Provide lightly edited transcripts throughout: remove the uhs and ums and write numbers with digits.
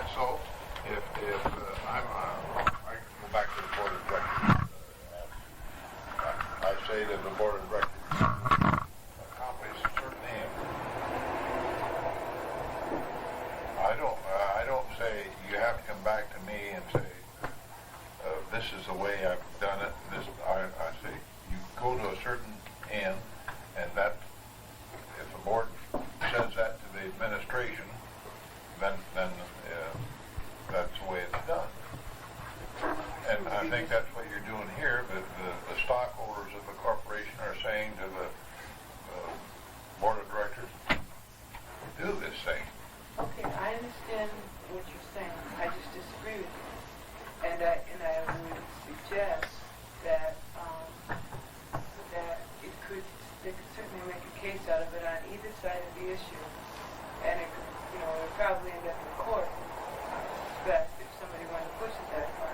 that's so, if I can go back to the board of directors. I say to the board of directors, accomplish a certain aim. I don't say you have to come back to me and say this is the way I've done it. I say you go to a certain end, and that if the board says that to the administration, then that's the way it's done. And I think that's what you're doing here. The stockholders of the corporation are saying to the board of directors, do this thing. Okay, I understand what you're saying. I just disagree with you. And I would suggest that they could certainly make a case out of it on either side of the issue. And it could, it would probably end up in court, I suspect, if somebody wanted to push it that far,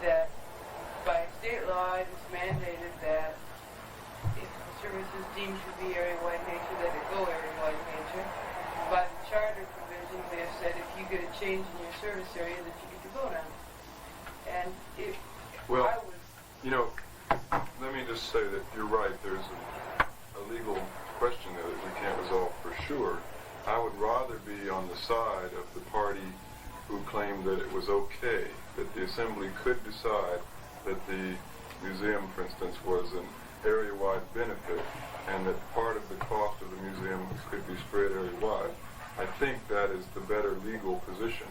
that by state law it is mandated that if the service is deemed to be area-wide nature, that it go area-wide nature. By the charter provision, they have said if you get a change in your service area, that you get to vote on it. And if well, I was... let me just say that you're right. There's a legal question there that we can't resolve for sure. I would rather be on the side of the party who claimed that it was okay, that the assembly could decide that the museum, for instance, was an area-wide benefit and that part of the cost of the museum could be spread area-wide. I think that is the better legal position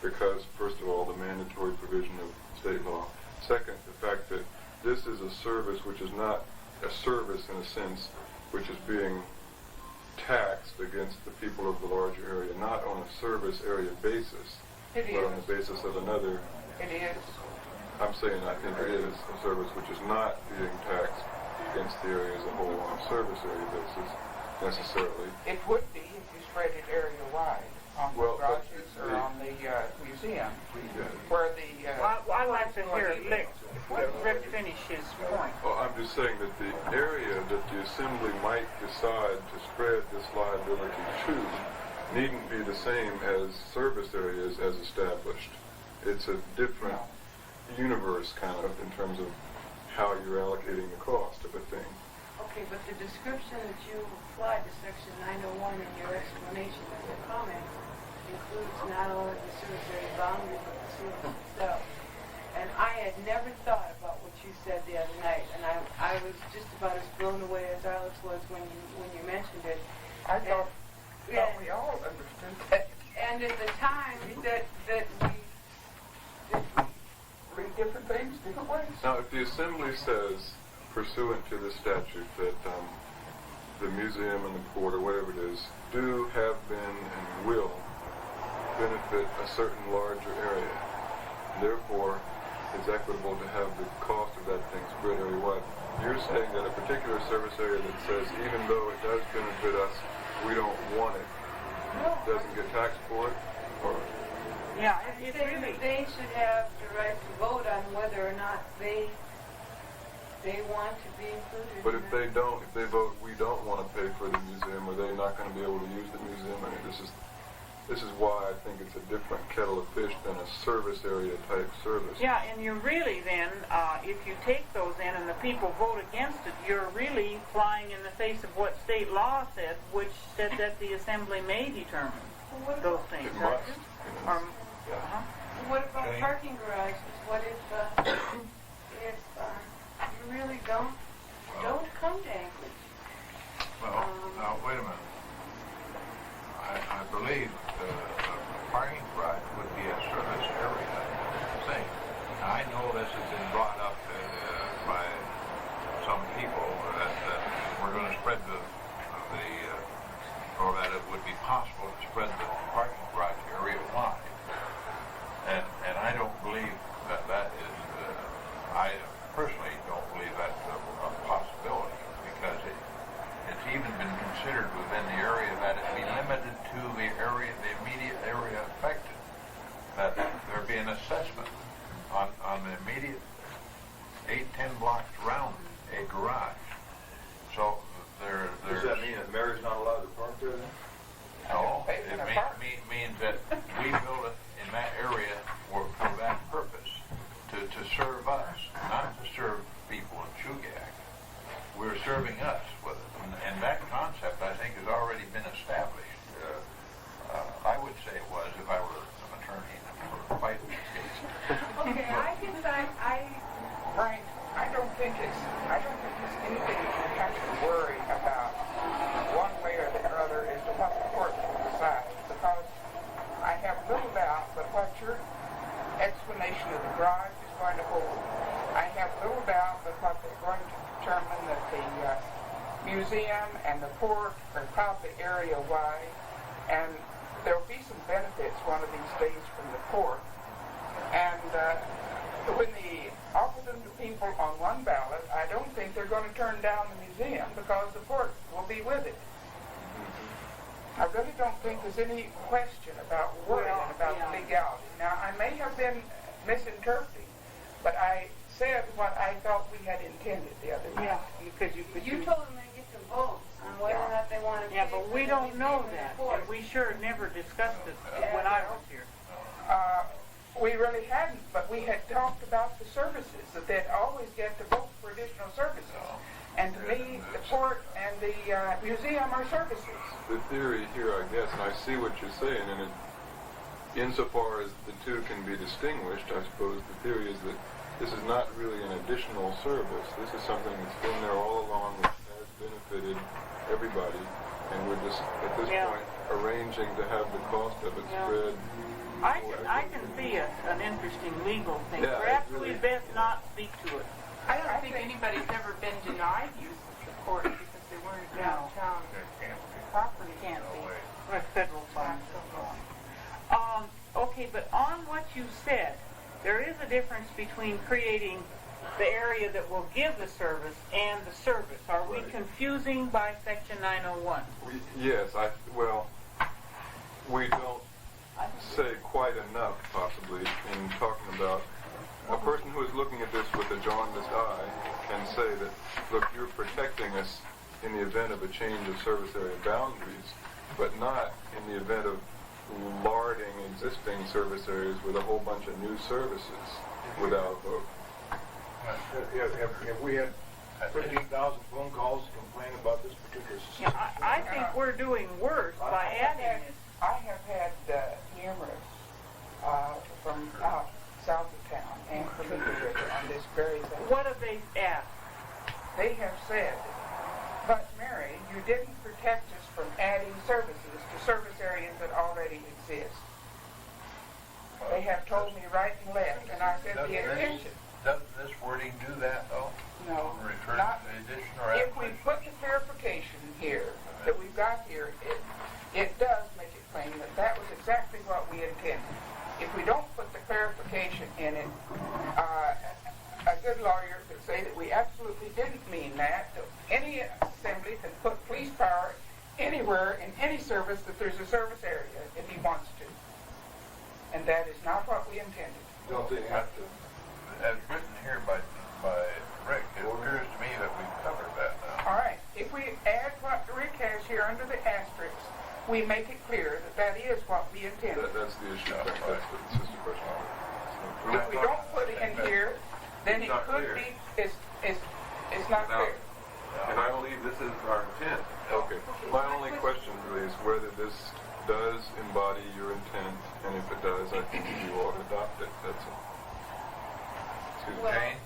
because, first of all, the mandatory provision of state law. Second, the fact that this is a service which is not a service in a sense, which is being taxed against the people of the larger area, not on a service area basis, but on the basis of another. It is. I'm saying I think it is a service which is not being taxed against the area as a whole on a service area basis necessarily. It would be if you spread it area-wide on the garages or on the museum, where the... I'd like to hear Rick finish his point. Well, I'm just saying that the area that the assembly might decide to spread this liability to needn't be the same as service areas as established. It's a different universe kind of in terms of how you're allocating the cost of a thing. Okay, but the description that you applied to Section 901 in your explanation of your comment includes not only the service area boundary, but the service itself. And I had never thought about what you said the other night, and I was just about as blown away as Alex was when you mentioned it. I thought we all understood that. And at the time that we Read different things, different ways. Now, if the assembly says, pursuant to the statute, that the museum and the port or whatever it is do, have been, and will benefit a certain larger area, therefore it's equitable to have the cost of that thing spread area-wide. You're saying that a particular service area that says even though it does benefit us, we don't want it, doesn't get taxed for it? Or Yeah, I it's say really... that they should have the right to vote on whether or not they want to be included. but if they don't, if they vote we don't want to pay for the museum, are they not going to be able to use the museum? I mean, this is why I think it's a different kettle of fish than a service area type service. Yeah, and you really then, if you take those in and the people vote against it, you're really flying in the face of what state law said, which said that the assembly may determine those things. It must. What about parking garages? What if you really don't come to Anchorage? Well, now, wait a minute. I believe the parking garage would be a service area thing. Now, I know this has been brought up by some people that we're going to spread or that it would be possible to spread the parking garage area wide. And I don't believe that is, I personally don't believe that's a possibility because it's even been considered within the area that it be limited to the area, the immediate area affected. That there be an assessment on the immediate 8-10 blocks around a garage. So Does that mean that Mary's not allowed to park there then? no, it means that we build it in that area for that purpose, to serve us, not to serve people in Chugach. We're serving us with it. And that concept, I think, has already been established. I would say it was if I were an attorney for fighting these cases. Okay, Frank, I don't think it's anything you have to worry about one way or the other as to what the court will decide, because I have little doubt that what your explanation of the garage is going to hold. I have little doubt that what they're going to determine that the museum and the port are probably area-wide, and there'll be some benefits one of these days from the port. And when they offer them to people on one ballot, I don't think they're going to turn down the museum because the port will be with it. I really don't think there's any question about worrying about the legality. Now, I may have been misinterpreting, but I said what I thought we had intended the other night. Yeah, because you told them they get some votes on whether or not they want to. Yeah, but we don't know that, and we sure never discussed it when I was here. We really hadn't, but we had talked about the services, that they'd always get to vote for additional services. And to me, the port and the museum are services. The theory here, I guess, and I see what you're saying, and insofar as the two can be distinguished, I suppose the theory is that this is not really an additional service. This is something that's been there all along, which has benefited everybody, and we're just, at this point, arranging to have the cost of it spread. I can see an interesting legal thing. Yeah, Perhaps really, we'd best not speak to it. I don't think anybody's ever been denied use of the court because they weren't downtown property. Can't be. Or federal funds. Okay, but on what you said, there is a difference between creating the area that will give the service and the service. Are we confusing by Section 901? Yes, we don't say quite enough, possibly, in talking about a person who is looking at this with a jaundiced eye can say that, look, you're protecting us in the event of a change of service area boundaries, but not in the event of larding existing service areas with a whole bunch of new services without a vote. If we had 15,000 phone calls to complain about this particular Yeah, system. I think we're doing worse by adding this. I have had numerous from out south of town and from the river on this very thing. What have they asked? They have said, but Mary, you didn't protect us from adding services to service areas that already exist. They have told me right and left, and I said the intention. Doesn't this wording do that, though? No, Refer not to the addition or if we abolition? put the clarification here that we've got here. It does make it plain that that was exactly what we intended. If we don't put the clarification in it, a good lawyer could say that we absolutely didn't mean that. Any assembly can put police power anywhere in any service that there's a service area if he wants to. And that is not what we intended. Don't they have to? As written here by Rick, it appears to me that we've covered that now. All right. If we add what Rick has here under the asterisk, we make it clear that that is what we intended. That's the issue. That's just a question. If we don't put it in here, then it It's not could clear. be, it's not Now, clear. and I believe this is our intent. Okay. My only question really is whether this does embody your intent, and if it does, I think you ought to adopt it. That's all. Excuse me. Well, Jane?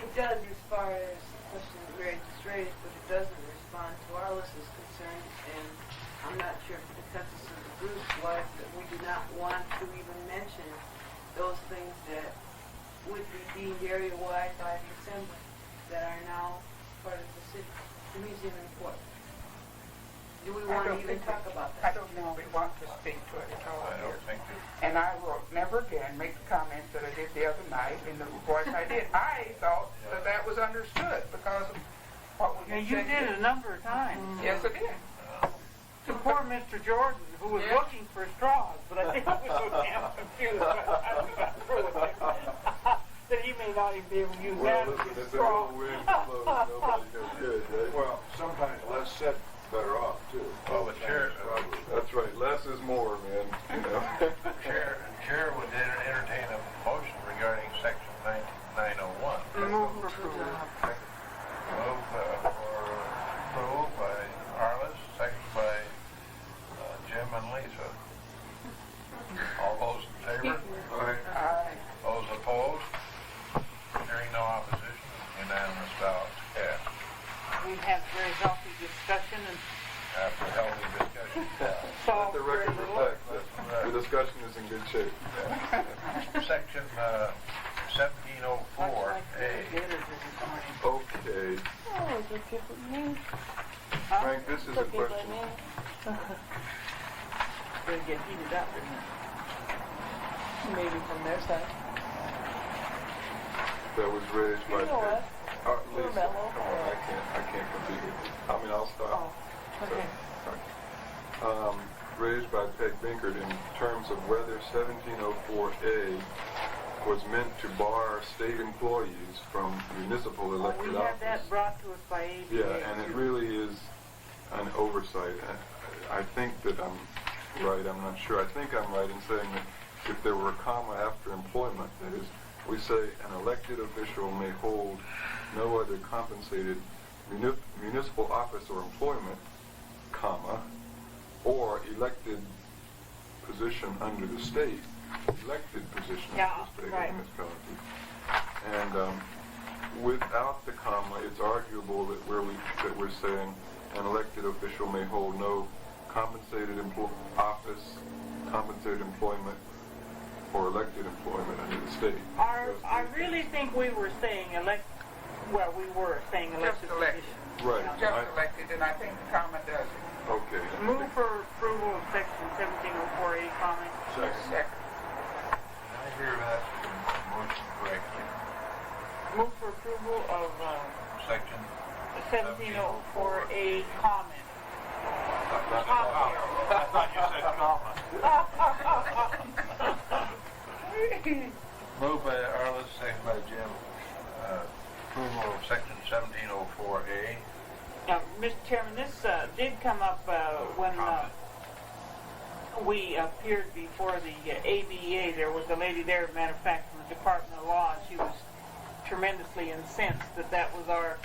it does as far as the question that Mary just raised, but it doesn't respond to our list is concerned, and I'm not sure if the consensus of the group was that we do not want to even mention those things that would be deemed area-wide by the Assembly that are now part of the city, the museum and port. Do we want to even talk about I that? don't think we want to speak to it at all I don't here. think that. And I will never again make the comments that I did the other night in the voice I did. I thought that that was understood because of what we Now, had you said did here. it a number of times. Yes, I did. To poor Mr. Jordan, who was Yeah. looking for straws, but I think he was so damn confused by the time we got through with it, that he may not even be able to use Well, that listen, as a if the straw. little wind blows, nobody knows good, right? Well, sometimes less said better off, too. Well, the chair, That's right. Less is more, man. You know. Chair would entertain a motion regarding section 901. Move for approval. Move for approval by Arliss, second by Jim and Lisa. All those in favor? Those opposed? Hearing no opposition, unanimous ballots cast. We have very healthy discussion and After healthy discussion. Let solved the very record little. reflect that the discussion is in good shape. Section 1704A. Okay. Oh, is it different name? Frank, this is a Okay, by question. name. Gonna get heated up, isn't it? Maybe from their side. That was raised by You know Peg. what? Lisa, We're mellow. come on, I can't compete with you. I mean, I'll stop. Oh, okay. Raised by Peg Binkert in terms of whether 1704A was meant to bar state employees from municipal elected We had that office. brought to us by ABA. Yeah, and it really is an oversight. I think that I'm right. I'm not sure. I think I'm right in saying that if there were a comma after employment, that is, we say an elected official may hold no other compensated municipal office or employment, comma, or elected position under the state, elected position Yeah, under the state right. or municipality. And without the comma, it's arguable that we're saying an elected official may hold no compensated office, compensated employment, or elected employment under the state. I really think we were saying we were saying elected Just elected. positions. Right. Just elected, and I think the comma does it. Okay. Move for approval of section 1704A comment. Second. I hear that motion correctly. Move for approval of Section 1704A comment. I thought you said comma. Moved by Arliss, second by Jim. Approval of section 1704A. Now, Mr. Chairman, this did come up when we appeared before the ABA. There was a lady there, matter of fact, from the Department of Law, and she was tremendously incensed that that was our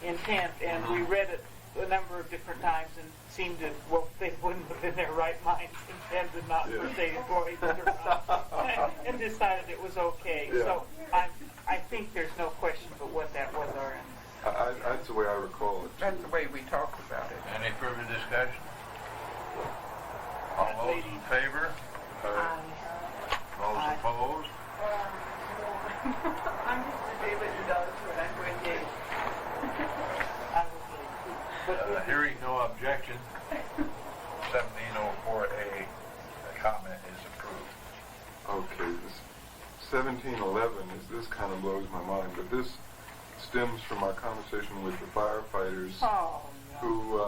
intent, and we read it a number of different times and seemed to, well, they wouldn't have in their right minds intended not for state employees and decided it was okay. Yeah. So I think there's no question but what that was our intent. That's the way I recall it. That's the way we talked about it. Any further discussion? All those in favor? Those opposed? I'm just a David and Dollars when I'm going to Hearing no objection, 1704A comment is approved. Okay, this 1711 this kind of blows my mind, but this stems from our conversation with the firefighters who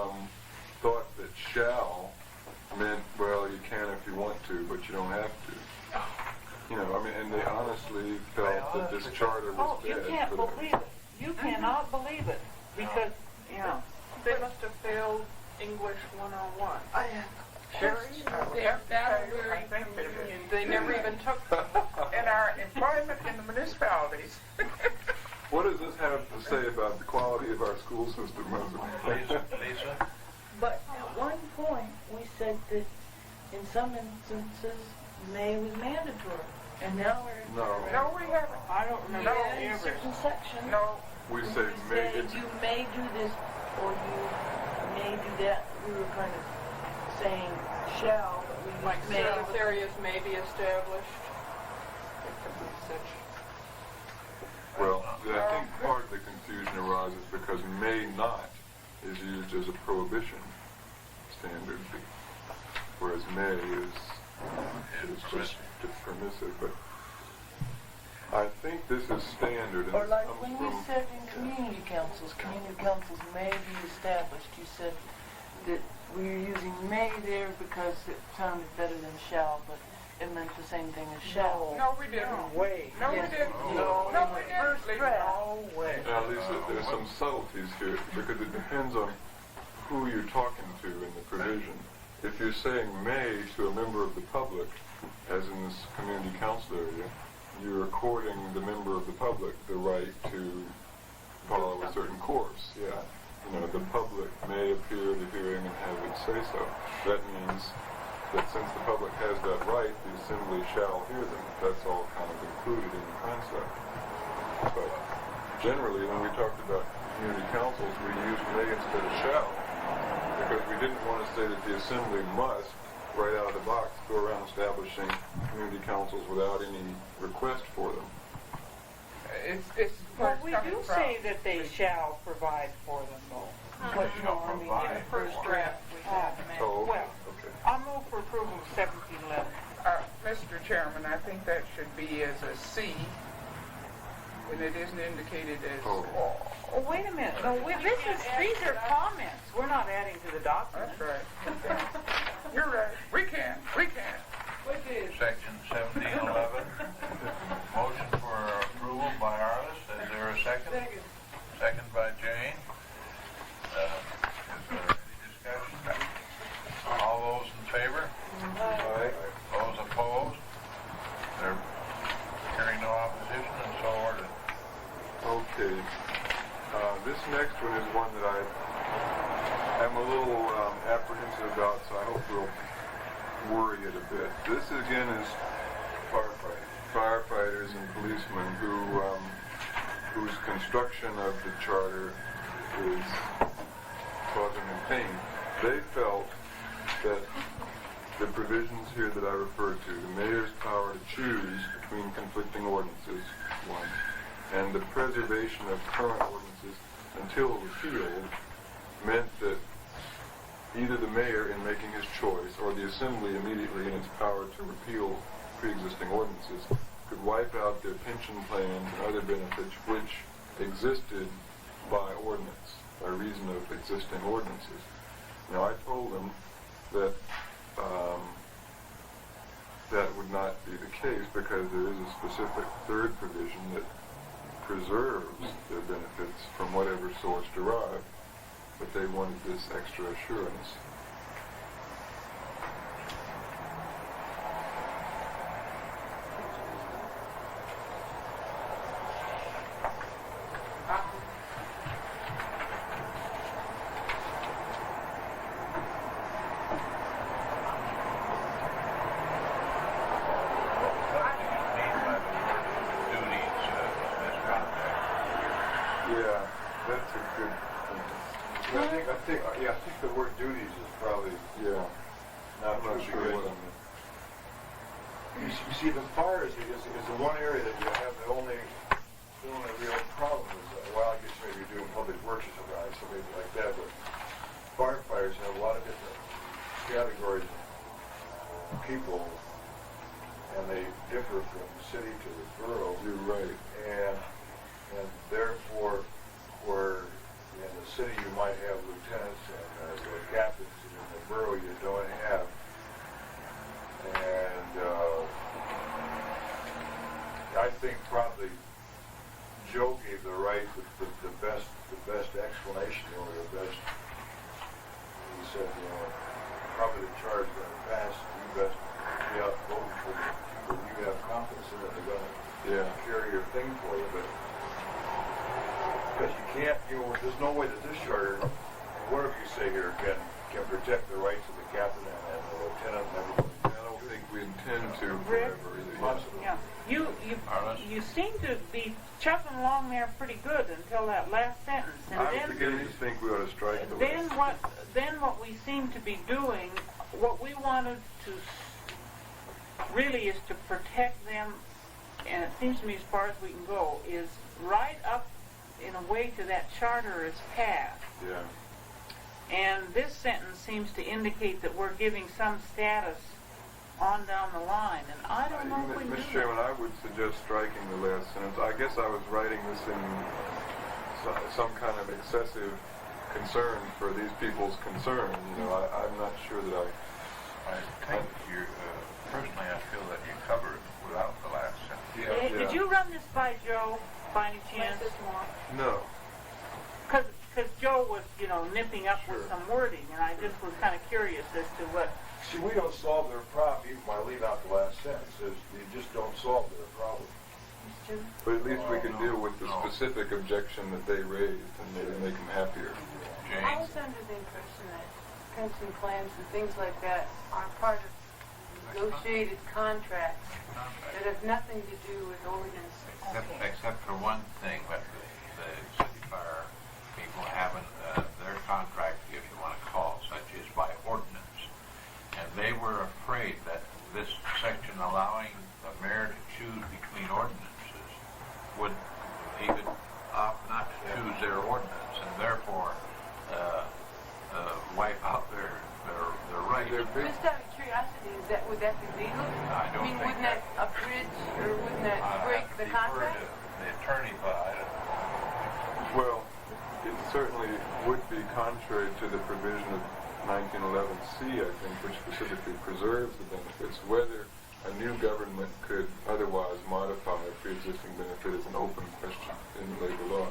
thought that shall meant, well, you can if you want to, but you don't have to. You know, I mean, and they honestly felt that this charter was You dead. can't for them. believe it. You cannot believe it because, you know. They must have failed English 101. Sherry, They're I Battleberry think they did. Communion. They never even took in our employment in the municipalities. What does this have to say about the quality of our school system? Lisa? But at one point, we said that in some instances, May was mandatory. And now we're... No, we haven't. I don't remember Yeah, in ever. certain sections. No, We when say we may, say it's, you may do this or you may do that, we were kind of saying shall, but we like may. service areas may be established. well, I think part of the confusion arises because may not is used as a prohibition standard, whereas may is just permissive. But I think this is standard, and Or it like comes when from... we said in community councils may be established, you said that we were using may there because it sounded better than shall, but it meant the same thing as shall. no, we didn't. Way. No, we Yes. didn't. No. No, we didn't. No way. Now, Lisa, there's some subtleties here because it depends on who you're talking to in the provision. if you're saying may to a member of the public, as in this community council area, you're according the member of the public the right to follow a certain course. Yeah. You know, the public may appear at a hearing and have its say-so. That means that since the public has that right, the assembly shall hear them. That's all kind of included in the concept. But generally, when we talked about community councils, we used may instead of shall, because we didn't want to say that the assembly must, right out of the box, go around establishing community councils without any request for them. It's Well, where it's we coming do from. say that they shall provide for them, though. But no, I mean, In the first draft, we have May. Oh, Well, okay. I'll move for approval of 1711. Mr. Chairman, I think that should be as a C, and it isn't indicated as Oh. Oh, wait a minute. No, these are comments. We're not adding to the document. That's right. You're right. We can. What is? Section 1711. Motion for approval by Arliss. Is there a second? Second. Second by Jane. Is there any discussion? All those in favor? Those opposed? There hearing no opposition, and so ordered. Okay. This next one is one that I am a little apprehensive about, so I hope we'll worry it a bit. This again is firefighters and policemen whose construction of the charter is causing them pain. They felt that the provisions here that I referred to, the mayor's power to choose between conflicting ordinances, one, and the preservation of current ordinances until repealed, meant that either the mayor, in making his choice, or the assembly immediately in its power to repeal pre-existing ordinances, could wipe out their pension plans and other benefits which existed by ordinance, by reason of existing ordinances. Now, I told them that that would not be the case because there is a specific third provision that preserves their benefits from whatever source derived, but they wanted this extra assurance. Yeah, that's a good thing. I think the word duties is probably Yeah, not I'm not too sure good. what I mean. You see, the fire is the one area that you have the only real problem is, well, I guess maybe you're doing public works or something, so maybe like that, but firefighters have a lot of different categories of people, and they differ from city to the borough. You're right. And therefore, where in the city you might have lieutenants and captains, and in the borough you don't have. And I think probably Joe gave the right the best explanation, or the best. He said, probably the charge going to pass. You best be out voting for the people you have confidence in that they're going to carry your thing for you, but. Because you can't, there's no way that this charter, or whatever you say here, can protect the rights of the captain and the lieutenant and everybody. I don't think we intend to Rick? forever either. Possibly. Yeah. You seem to be chugging along there pretty good until that last sentence, and I'm then beginning to think we ought to strike the then last. what we seem to be doing, what we wanted to really is to protect them, and it seems to me as far as we can go, is right up in a way to that charter is passed. Yeah. And this sentence seems to indicate that we're giving some status on down the line, and I don't know if we can do Mr. Chairman, that. I would suggest striking the last sentence. I guess I was writing this in some kind of excessive concern for these people's concern. I'm not sure that I think you, personally, I feel that you covered without the last sentence. Did you run this by Joe, by any chance? No. Because because Joe was, you know, nipping up with some wording, and I just was kind of curious as to what. See, we don't solve their problem, even when I leave out the last sentence, is you just don't solve their problem. But at least we can deal with the specific objection that they raised and maybe make them happier. I was under the impression that pension plans and things like that are part of negotiated contracts that have nothing to do with ordinances. Except for one thing, but the city fire people haven't, their contract, if you want to call it such, is by ordinance. And they were afraid that this section allowing the mayor to choose between ordinances he could opt not to choose their ordinance and therefore wipe out their rights. Just out of curiosity, would that be legal? I don't mean, think wouldn't that abridge or wouldn't that break the contract? The attorney, but I don't. Well, it certainly would be contrary to the provision of 1911C, I think, which specifically preserves the benefits. Whether a new government could otherwise modify a pre-existing benefit is an open question in labor law.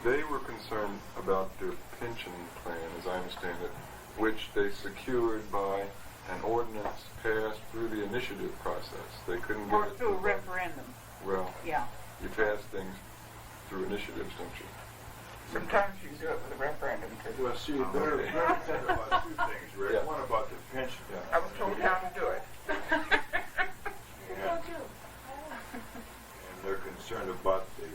They were concerned about their pension plan, as I understand it, which they secured by an ordinance passed through the initiative process. They couldn't get Or it through a by- referendum. Well, Yeah. you pass things through initiatives, don't you? Sometimes you do it with a referendum too. Well, see, they're concerned about two things, Rick. Yeah. One about the pension. I was told how to do it. And they're concerned about the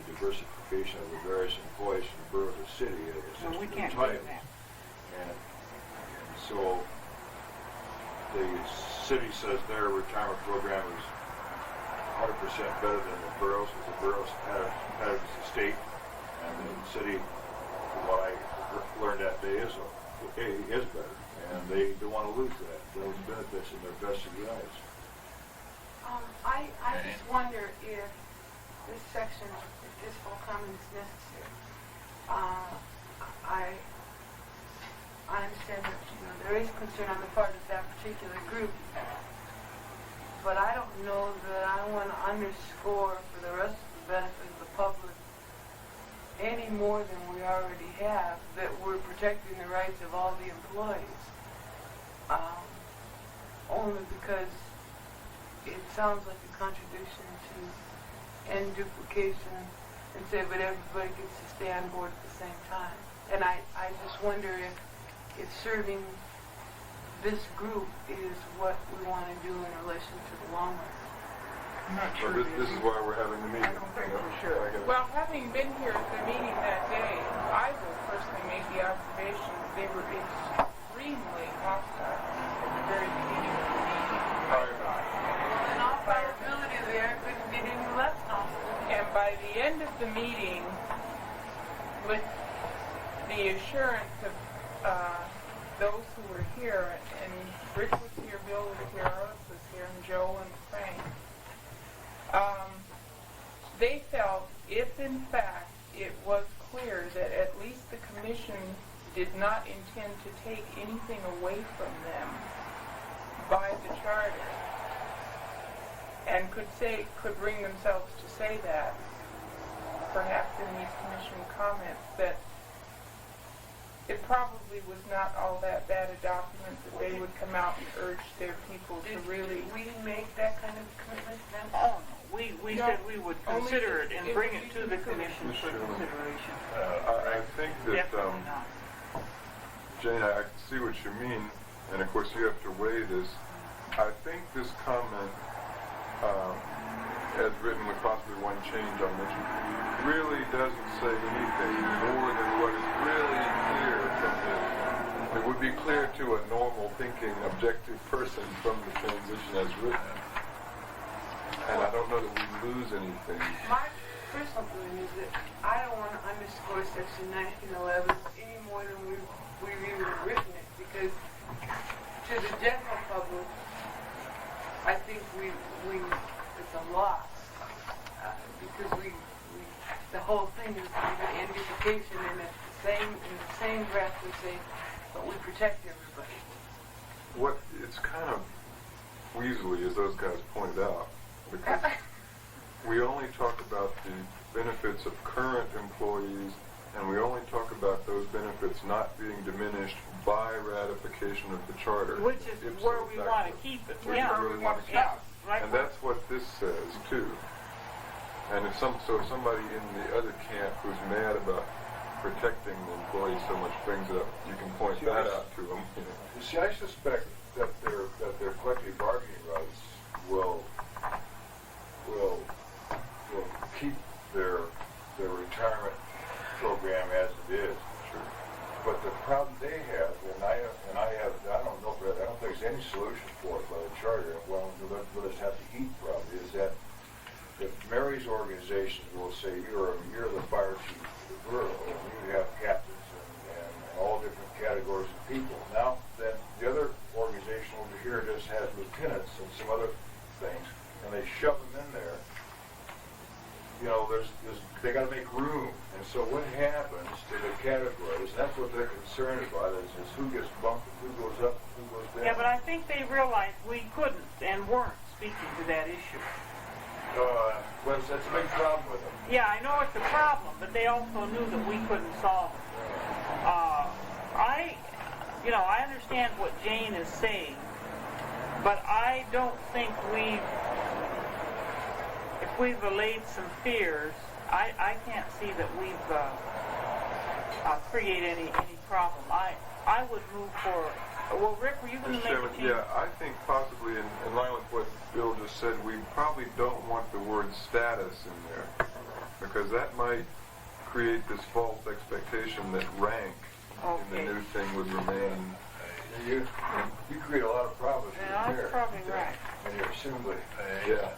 diversification of the various employees in the borough of the city. Well, we can't do entitled. that. And so the city says their retirement program is 100% better than the boroughs, because the boroughs had the state, and the city, from what I learned that day, is better, and they don't want to lose those benefits in their vested rights. I just wonder if this section, if this full comment is necessary. I understand that, there is concern on the part of that particular group, but I don't know that I want to underscore for the rest of the benefit of the public any more than we already have, that we're protecting the rights of all the employees. Only because it sounds like a contradiction to end duplication and say, but everybody gets to stay on board at the same time. And I just wonder if serving this group is what we want to do in relation to the long run. I'm not sure. Well, this is why we're having the meeting. I don't think we should. Well, having been here at the meeting that day, I will personally make the observation that they were extremely hostile at the very beginning of the meeting. In all probability, they are going to get any less hostile. And by the end of the meeting, with the assurance of those who were here, and Rick was here, Bill was here, Alex was here, and Joe and Frank, they felt if in fact it was clear that at least the commission did not intend to take anything away from them by the charter, and could bring themselves to say that, perhaps in these commission comments, that it probably was not all that bad a document, that they would come out and urge their people to really... We didn't make that kind of commitment then? Oh, no. We No, said we would consider it and it bring would it be to the considered. commission for consideration. I think that, Definitely not. Jane, I see what you mean, and of course you have to weigh this. I think this comment, as written with possibly one change I mentioned, really doesn't say anything more than what is really clear from this. It would be clear to a normal thinking, objective person from the transition as written. And I don't know that we lose anything. My personal feeling is that I don't want to underscore Section 1911 any more than we've even written it, because to the general public, I think it's a loss, because the whole thing is an indication, and in the same breath we say, but we protect everybody. It's kind of weaselly, as those guys pointed out, because we only talk about the benefits of current employees, and we only talk about those benefits not being diminished by ratification of the charter. Which is Ipso where we want to facto. keep it. Which is Yeah. where we want to keep Yeah. it. Right. And that's what this says too. And if somebody in the other camp who's mad about protecting the employees so much brings it up, you can point that out to them. You see, I suspect that their collective bargaining rights will keep their retirement program as it is. Sure. But the problem they have, and I don't know, I don't think there's any solution for it by the charter. Well, we'll just have to eat probably. Is that Mary's organization will say you're the fire chief of the borough, and you have captains and all different categories of people. Now, then the other organization over here just has lieutenants and some other things, and they shove them in there. You know, they got to make room, and so what happens to the categories? That's what they're concerned about is who gets bumped, and who goes up, and who goes down. Yeah, but I think they realized we couldn't and weren't speaking to that issue. Well, that's a big problem with them. Yeah, I know it's a problem, but they also knew that we couldn't solve it. I understand what Jane is saying, but I don't think if we've allayed some fears, I can't see that we've created any problem. I would move for. Well, Rick, were you going to Mr. make a Chairman, change? yeah, I think possibly in line with what Bill just said, we probably don't want the word status in there, because that might create this false expectation that rank in the new thing would remain. You create a lot of problems for Yeah, the mayor. that's probably right. And your assembly. Yeah.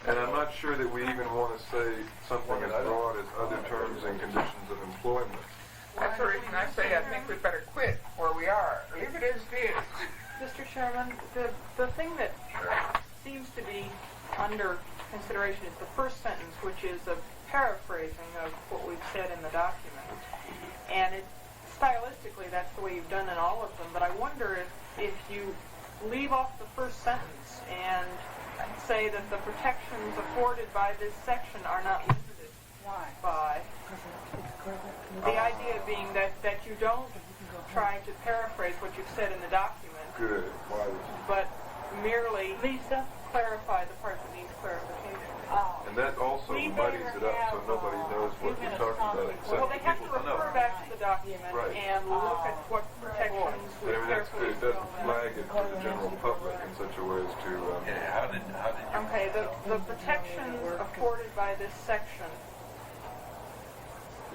And I'm not sure that we even want to say something as broad as other terms and conditions of employment. That's the reason I say I think we better quit where we are. Leave it as it is. Mr. Chairman, the thing that seems to be under consideration is the first sentence, which is a paraphrasing of what we've said in the document. And stylistically, that's the way you've done in all of them, but I wonder if you leave off the first sentence and say that the protections afforded by this section are not limited by. The idea being that you don't try to paraphrase what you've said in the document, Good. but merely clarify the part that needs clarification. And that also muddies it up so nobody knows what we're talking about. Well, Except they have to people know. refer back to the document Right. and look at what protections I we mean, that's carefully good. It doesn't flag it to the general public in such a way as to. How did you? Okay, the protections afforded by this section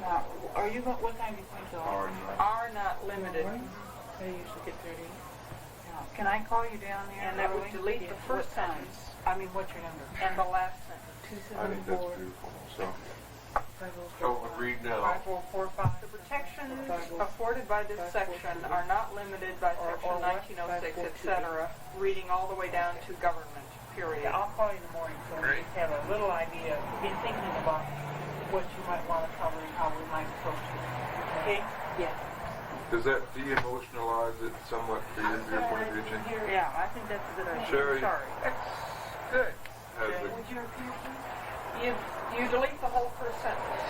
Now, what time do you think Are are not limited. They usually get 30. Can I call you down there? And that would early? delete the first What time? sentence What's your number? and the last sentence. I think that's beautiful. So, Read now. 5045. The protections afforded by this section are not limited by section 1906, etc., reading all the way down to government, period. Yeah, I'll call you in the morning so we just have a little idea, be thinking about what you might want to cover and how we might approach it. Okay? Yeah. does that de-emotionalize it somewhat for your point of view, Jen? Yeah, I think that's a good idea. Sherry. Sorry. That's good. Has the Would you repeat it? You delete the whole first sentence.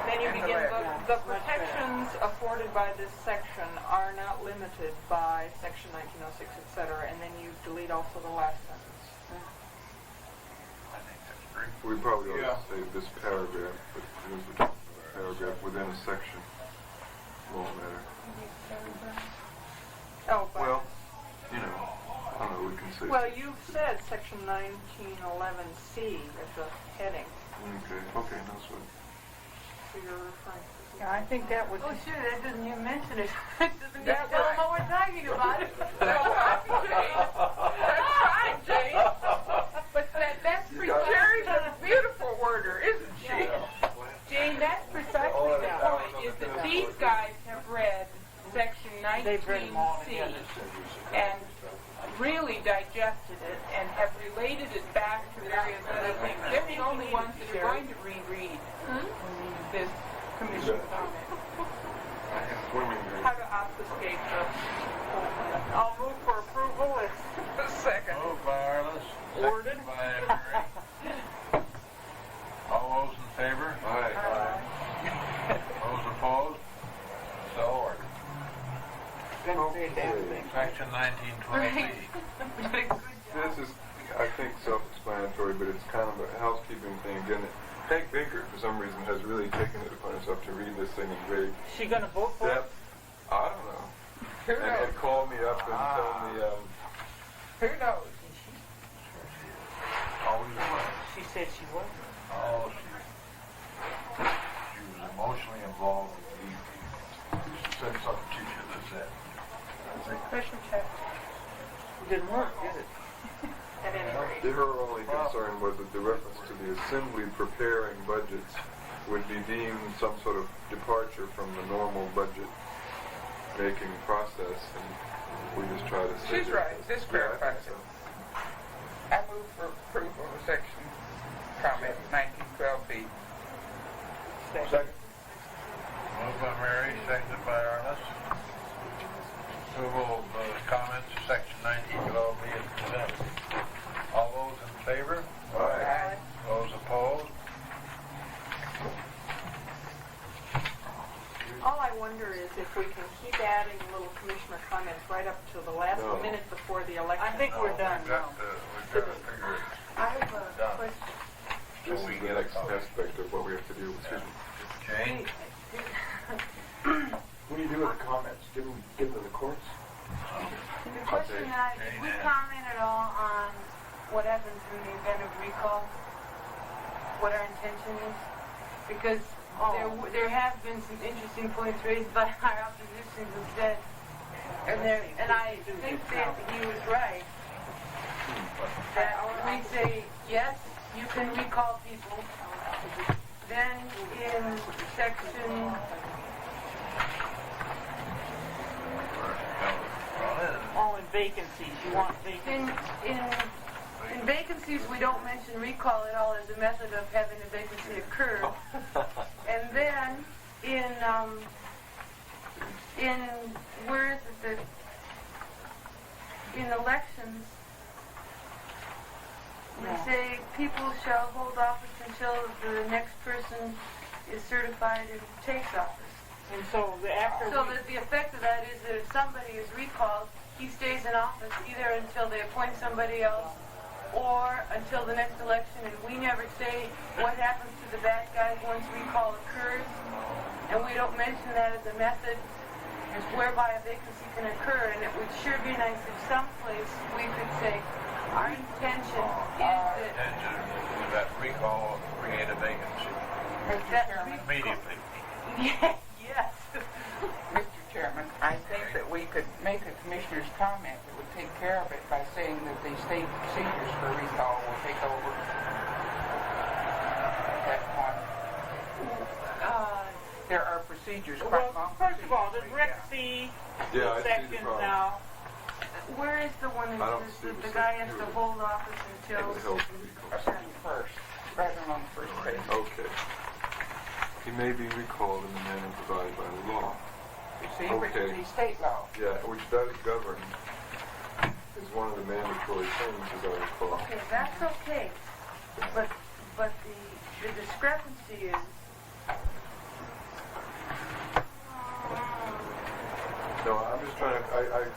Then you And the begin, last. the protections afforded by this section are not limited by section 1906, etc., and then you delete also the last sentence. I think that's great. We probably ought to say this paragraph, but because we're talking about a paragraph within a section, won't matter. Oh, but, Well, I don't know, we can say. well, you've said section 1911C as a heading, Okay, that's what. so you're referring to. Yeah, I think that would. Oh, sure, that doesn't even mention it. Doesn't That's tell them right. what we're talking about. That's right, Jane. But that's precisely, Jerry's a beautiful worder, isn't she? Jane, that's precisely the point, is that these guys have read section They've read them all 19C together. and really digested it and have related it back to various other things. They're the only ones that are going to reread this commission comment. How to obfuscate the whole thing. I'll move for approval as Second. Moved by Arliss, Worded. seconded by Emery. All those in Section 1912B. This is, I think, self-explanatory, but it's kind of a housekeeping thing. Again, Hank Baker, for some reason, has really taken it upon himself to read this thing in great She gonna vote for it? depth. I don't know. Who knows? And called me up and told me, Who knows? Always was. She said she was. Oh, she was emotionally involved with these people. She said something she should have said. Question check. It didn't work, did it? At any rate. her only concern was that the reference to the assembly preparing budgets would be deemed some sort of departure from the normal budget making process, and we just try to say She's that- right. This Yeah, I clarifies think it. so. I move for approval of section comment 1912B. Second. Moved by Mary, seconded by Ernest. Approval of comments, section 1912B is presented. All those in favor? Aye. Those opposed? All I wonder is if we can keep adding little commissioner comments right up to the last No. minute before the election. I think we're done We've now. got to figure it I have a Done. question. This so we is can the get a next color. aspect of what we have to deal with. Excuse me. Jane? What do you do with the comments? Give them to the courts? The question I, did we comment at all on what happens in the event of recall? What our intention is? Because there have been some interesting points raised by our opposition who said, and I think that he was right, that when we say, yes, you can recall people, then in section Oh, in vacancies, you want vacancies. In vacancies, we don't mention recall at all as a method of having a vacancy occur. And then where is it that in elections we say people shall hold office until the next person is certified and takes office. And so after So that the effect of that is that if somebody is recalled, he stays in office either until they appoint somebody else or until the next election, and we never say what happens to the bad guys once recall occurs, and we don't mention that as a method whereby a vacancy can occur, and it would sure be nice if someplace we could say, our intention is that Intention is that recall create a vacancy Mr. Chairman, immediately. yes. Mr. Chairman, I think that we could make a commissioner's comment that would take care of it by saying that the state procedures for recall will take over at that point. There are procedures, quite Well, long first of all, does procedures, Rick yeah. see Yeah, I see the sections problem. now? Where is the one I that don't says see that the the guy second has to here. hold office until... It would help the recall. Second first, rather than on the first page. Okay. He may be recalled in the manner provided by the law. See, Okay. the state law. Yeah, which does govern, is one of the mandatory things, as I recall. Okay, that's okay, but the discrepancy is, No, I'm just trying to,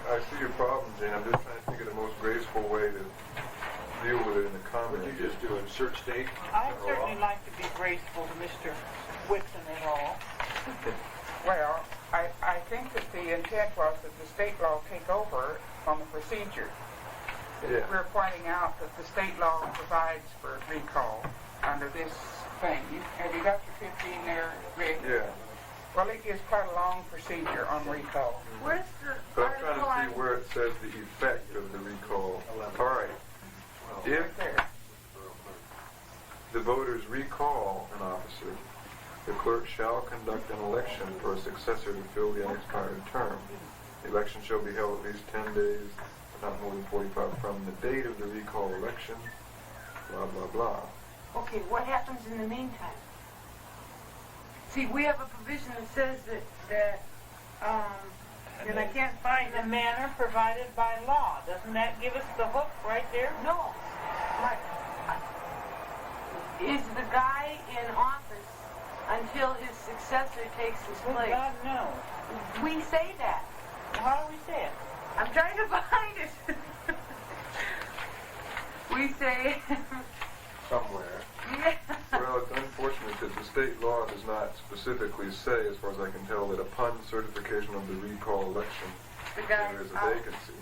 I see your problem, Jane. I'm just trying to think of the most graceful way to deal with it in the comment. Would you just do insert state? I'd certainly like to be graceful to Mr. Whitson et al. Well, I think that the intent was that the state law take over on the procedure. Yeah. We're pointing out that the state law provides for recall under this thing. Have you got your 15 there, Rick? Yeah. Well, it gives quite a long procedure on recall. where's the But I'm trying article to on... see where it says the effect of the recall. All right. If Right there. the voters recall an officer, the clerk shall conduct an election for a successor to fill the unexpired term. The election shall be held at least 10 days, not more than 45 from the date of the recall election, blah, blah, blah. Okay, what happens in the meantime? See, we have a provision that says that and I can't find The the manner provided by law. Doesn't that give us the hook right there? No. Is the guy in office until his successor takes his Good place? God, no. We say that. How do we say it? I'm trying to find it. We say, Somewhere. yeah. Well, it's unfortunate that the state law does not specifically say, as far as I can tell, that upon certification of the recall election, The guy there is a out. vacancy.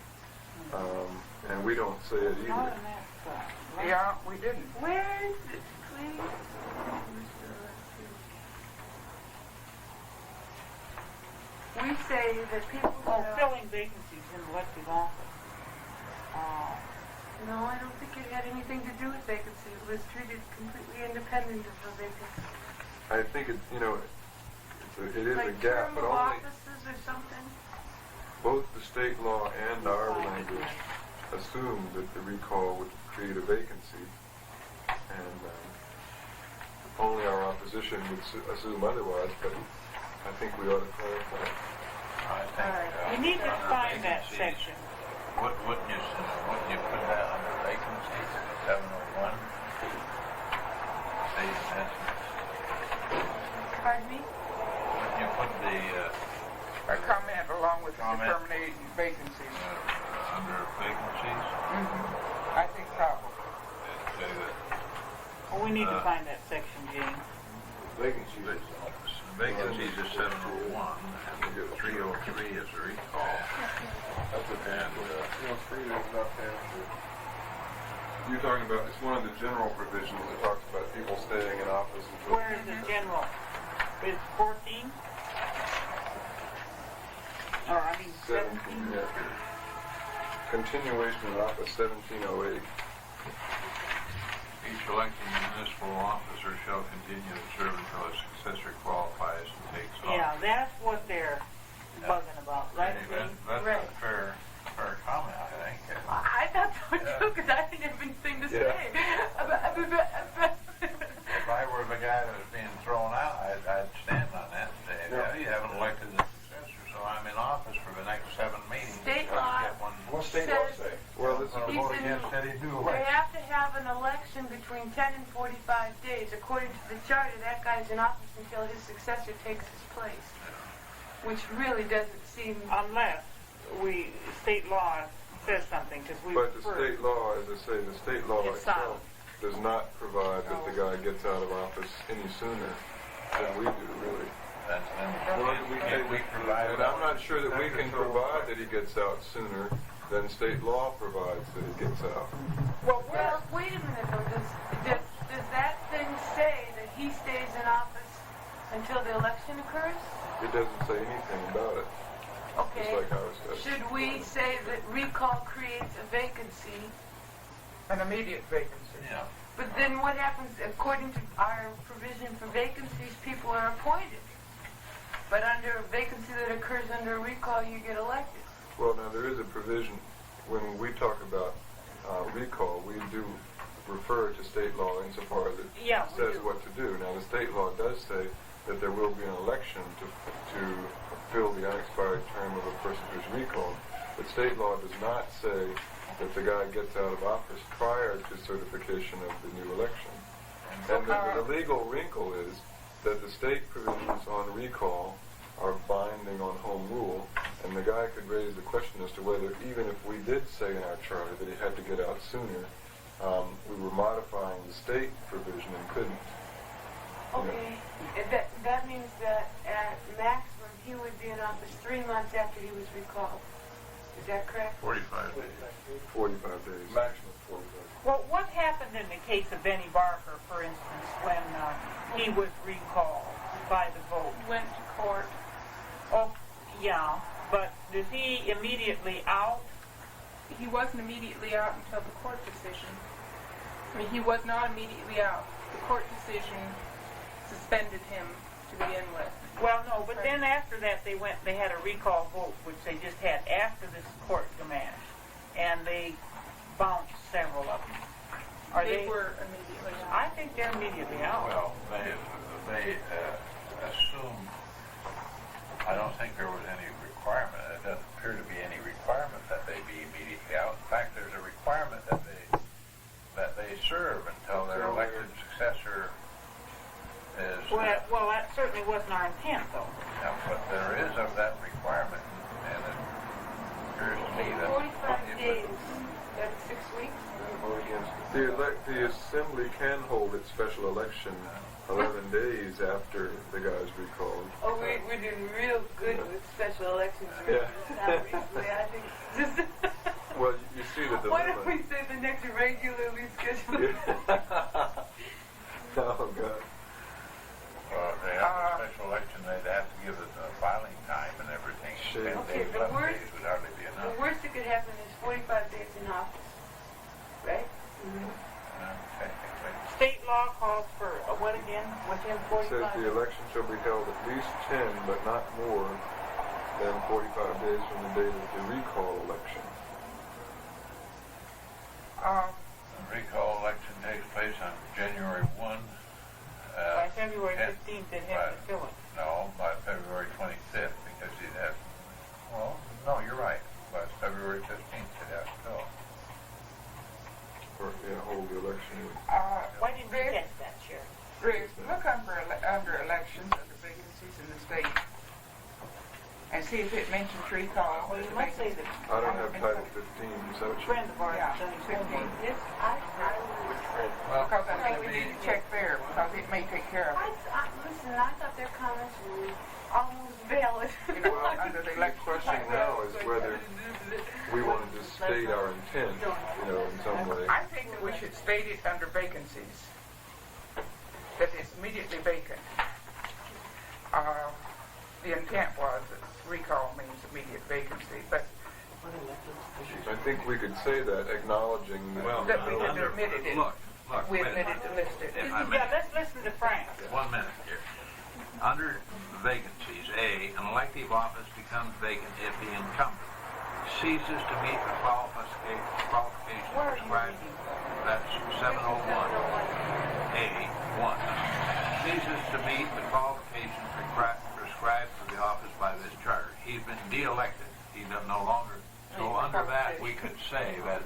And we don't say it Not either. in that spot. Yeah, we didn't. Where is it, please? We say that people Oh, that are- filling vacancies in elected office. No, I don't think it had anything to do with vacancy. It was treated completely independent of the vacancy. I think it, it is a Like gap, term but of only offices or something? both the state law and our language assume that the recall would create a vacancy, and only our opposition would assume otherwise, but I think we ought to clarify. I think. You need to under find that vacancies, section. Wouldn't you put that under vacancies, 701? See, that's, Pardon me? wouldn't you put the, A comment along with Comment. determinating vacancies. under vacancies? I think probably. And say that Well, we need to find that section, Gene. Vacancies is vacancies is 701, and 303 is a recall. And, You're talking about, it's one of the general provisions that talks about people staying in office until... Where is the general? It's 14? Or, I mean, 17? Yeah. Continuation of office, 1708. each elected municipal officer shall continue to serve until a successor qualifies and takes office. Yeah, that's what they're bugging about, right? Hey, that's Right. a fair comment, I think. I thought so too, because I didn't have anything to say. If I were the guy that was being thrown out, I'd stand on that and say, well, you haven't elected the successor, so I'm in office for the next 7 meetings. State Let's law get one. What state law says say? Well, this Well, is... vote He's in- against any new they election. have to have an election between 10 and 45 days. According to the charter, that guy's in office until his successor takes his place, which really doesn't seem... Unless state law says something, because we But the prefer. state law, as I say, the state law It's itself silent. does not provide that the guy gets out of office any sooner than we do, really. That's Well, and we provide. And I'm not sure that we can provide that he gets out sooner than state law provides that he gets out. Well, wait a minute though. Does that thing say that he stays in office until the election occurs? It doesn't say anything about it, just Okay. like ours does. Should we say that recall creates a vacancy? An immediate vacancy. Yeah. But then what happens, according to our provision for vacancies, people are appointed. But under a vacancy that occurs under a recall, you get elected. Well, now, there is a provision, when we talk about recall, we do refer to state law insofar as it Yeah, we says do. what to do. Now, the state law does say that there will be an election to fill the unexpired term of a person who's recalled. But state law does not say that the guy gets out of office prior to certification of the new election. And the legal wrinkle is that the state provisions on recall are binding on home rule, and the guy could raise the question as to whether, even if we did say in our charter that he had to get out sooner, we were modifying the state provision and couldn't. Okay. That means that at maximum, he would be in office 3 months after he was recalled. Is that correct? 45 days. 45 days. Maximum 45. Well, what happened in the case of Benny Barker, for instance, when he was recalled by the vote? Went to court. Oh, yeah, but is he immediately out? He wasn't immediately out until the court decision. I mean, he was not immediately out. The court decision suspended him to begin with. Well, no, but then after that they had a recall vote, which they just had after this court gamache, and they bounced several of them. Are They were immediately out. I think they're immediately out. Well, they assumed, I don't think there was any requirement, it doesn't appear to be any requirement that they be immediately out. In fact, there's a requirement that they serve until their elected successor is, Well, that certainly wasn't our intent, though. but there is of that requirement, and it appears to me the 45 days, that's 6 weeks? Vote against it. The assembly can hold its special election 11 days after the guy's recalled. Oh, we're doing real good with special elections Yeah. now recently. I think just Well, you see the why don't we dilemma. say the next regularly scheduled? Oh, God. Well, if they have a special election, they'd have to give it a filing time and everything. Sure. 10 Okay, days, the 11 worst- days would hardly be The enough. worst that could happen is 45 days in office, right? Technically. State law calls for, what again, within It says 45? the election shall be held at least 10, but not more than 45 days from the date of the recall election. The recall election takes place on January 1. By February 10 15th, they'd have to fill it. No, by February 25th, because you'd have, well, no, you're right. By February 15th, you'd have to go. Or, hold the election. Why didn't you catch that, Sheriff? Rick, look under elections, under vacancies in the state, and see if it mentions recall. Well, you must say that I don't have Title 15, is that what a you... friend of ours, Yeah, Sonny 15. Coleman, Yes, Well, Because I think we need to check there, because it may take care of it. listen, I thought their comments were almost valid. You know, under the The election. question now is whether we wanted to state our intent, in some way. I think that we should state it under vacancies, that it's immediately vacant. The intent was that recall means immediate vacancy, but I think we could say that, acknowledging Well, that we had admitted it. Look, We wait a minute. admitted to list it. If I may. Yeah, let's listen to Frank. 1 minute here. Under vacancies, A, an elective office becomes vacant if the incumbent ceases to meet the qualifications prescribed. That's 701. A1. Ceases to meet the qualifications prescribed for the office by this charter. He's been de-elected. He no longer. So under that, we could say that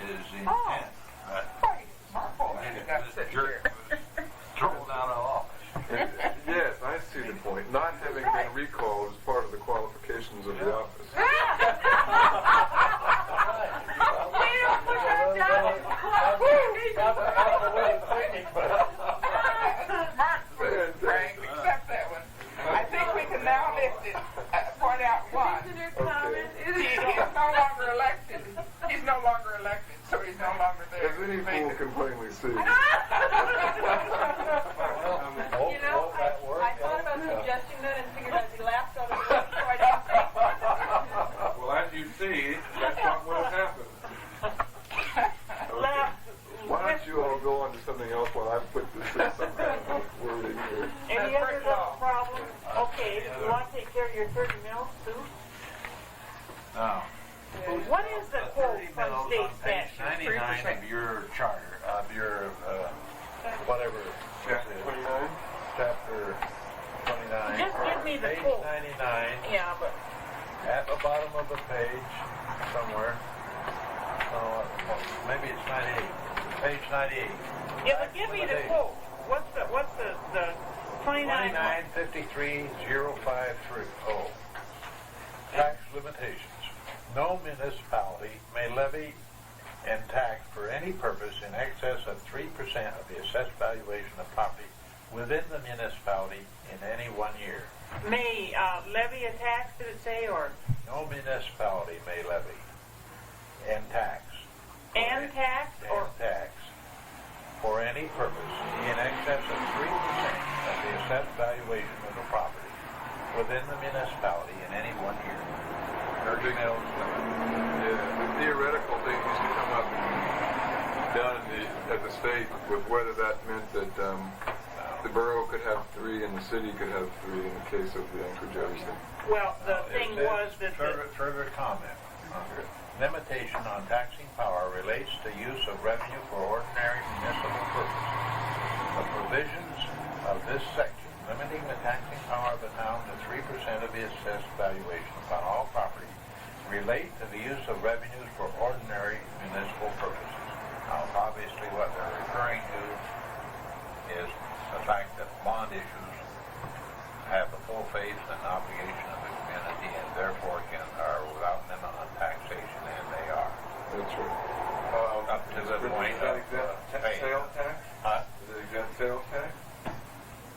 is the intent. That Wait, my fault, I got this sitting jerk here. was thrown out of office. Yes, I see the point. Not having been recalled is part of the qualifications of the office. Frank, accept that one. I think we can now lift it, point out one. He's no longer elected. He's no longer elected, so he's no longer there. As any fool can plainly see. You know, I thought about suggesting that and figured I'd be laughed out of the room, so I didn't say it. Well, as you see, that's what would have happened. Why don't you all go on to something else while I put this in some kind of wording here? Any other little problem? Okay, you want to take care of your 30 mils too? now, What is the quote 30 from mils state on page statute? 99 of your charter, of your, whatever. Chapter 29? Chapter 29. Just give me the Page quote. 99, Yeah, but at the bottom of the page, somewhere. Maybe it's 98. Page 98. yeah, but give me the quote. What's the 29? 2953-053. Oh. Tax limitations. No municipality may levy and tax for any purpose in excess of 3% of the assessed valuation of property within the municipality in any 1 year. May levy a tax, did it say, or No municipality may levy and tax. and tax, or And tax for any purpose in excess of 3% of the assessed valuation of the property within the municipality in any 1 year. 30 mils limit. Yeah, the theoretical thing used to come up down at the state with whether that meant that the borough could have 3 and the city could have 3 in the case of the Anchorage Edison. well, the thing It says was that the, further comment. Limitation on taxing power relates to use of revenue for ordinary municipal purposes. The provisions of this section limiting the taxing power of the town to 3% of the assessed valuation upon all property relate to the use of revenues for ordinary municipal purposes. Now, obviously, what they're referring to is the fact that bond issues have the full faith and obligation of the community and therefore are without limit on taxation. That's right. Up to the point Is that of exempt paying. sales tax? Huh? Is it exempt sales tax?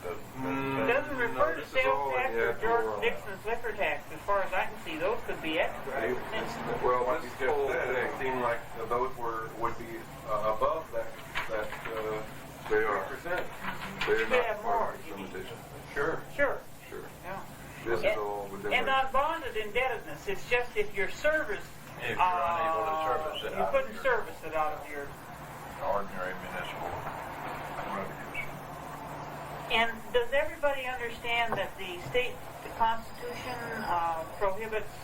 It doesn't refer to this is sales all in tax the or actual George law. Dixon's liquor tax. As far as I can see, those could be extra. Well, What this you just whole said, it thing, seemed like those would be above that they are. percent. They are Should not have part more, of this you mean. limitation. Sure. Sure. Sure. Yeah. This is all within And the... on bonded indebtedness, it's just if your service, If you're unable to service it you out of couldn't your service it out of your. ordinary municipal revenues. And does everybody understand that the state constitution prohibits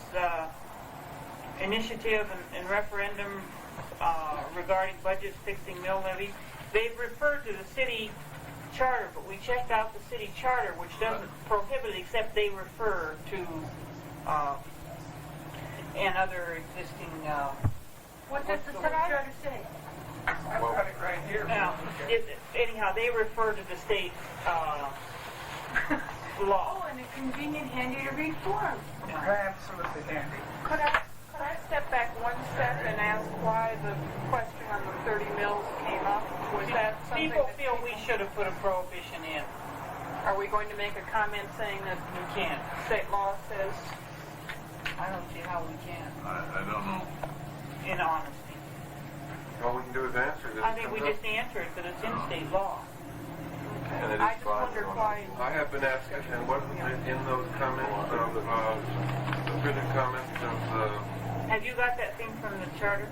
initiative and referendum regarding budgets fixing mill levies? They've referred to the city charter, but we checked out the city charter, which doesn't prohibit it, except they refer to and other existing. What does the city charter say? I've got it right here. Anyhow, they refer to the state law. Oh, and a convenient, handy to read form. Absolutely handy. Could I step back one step and ask why the question on the 30 mills came up? Was that something People that feel we should have put a prohibition in. Are we going to make a comment saying that You can't. state law says? I don't see how we can, I don't know. in honesty. All we can do is answer this. I think we just answer it that it's in state law. And it is I just binding wondered on why. us. I have been asking, and wasn't it in those comments of the written comments of the Have you got that thing from the charter?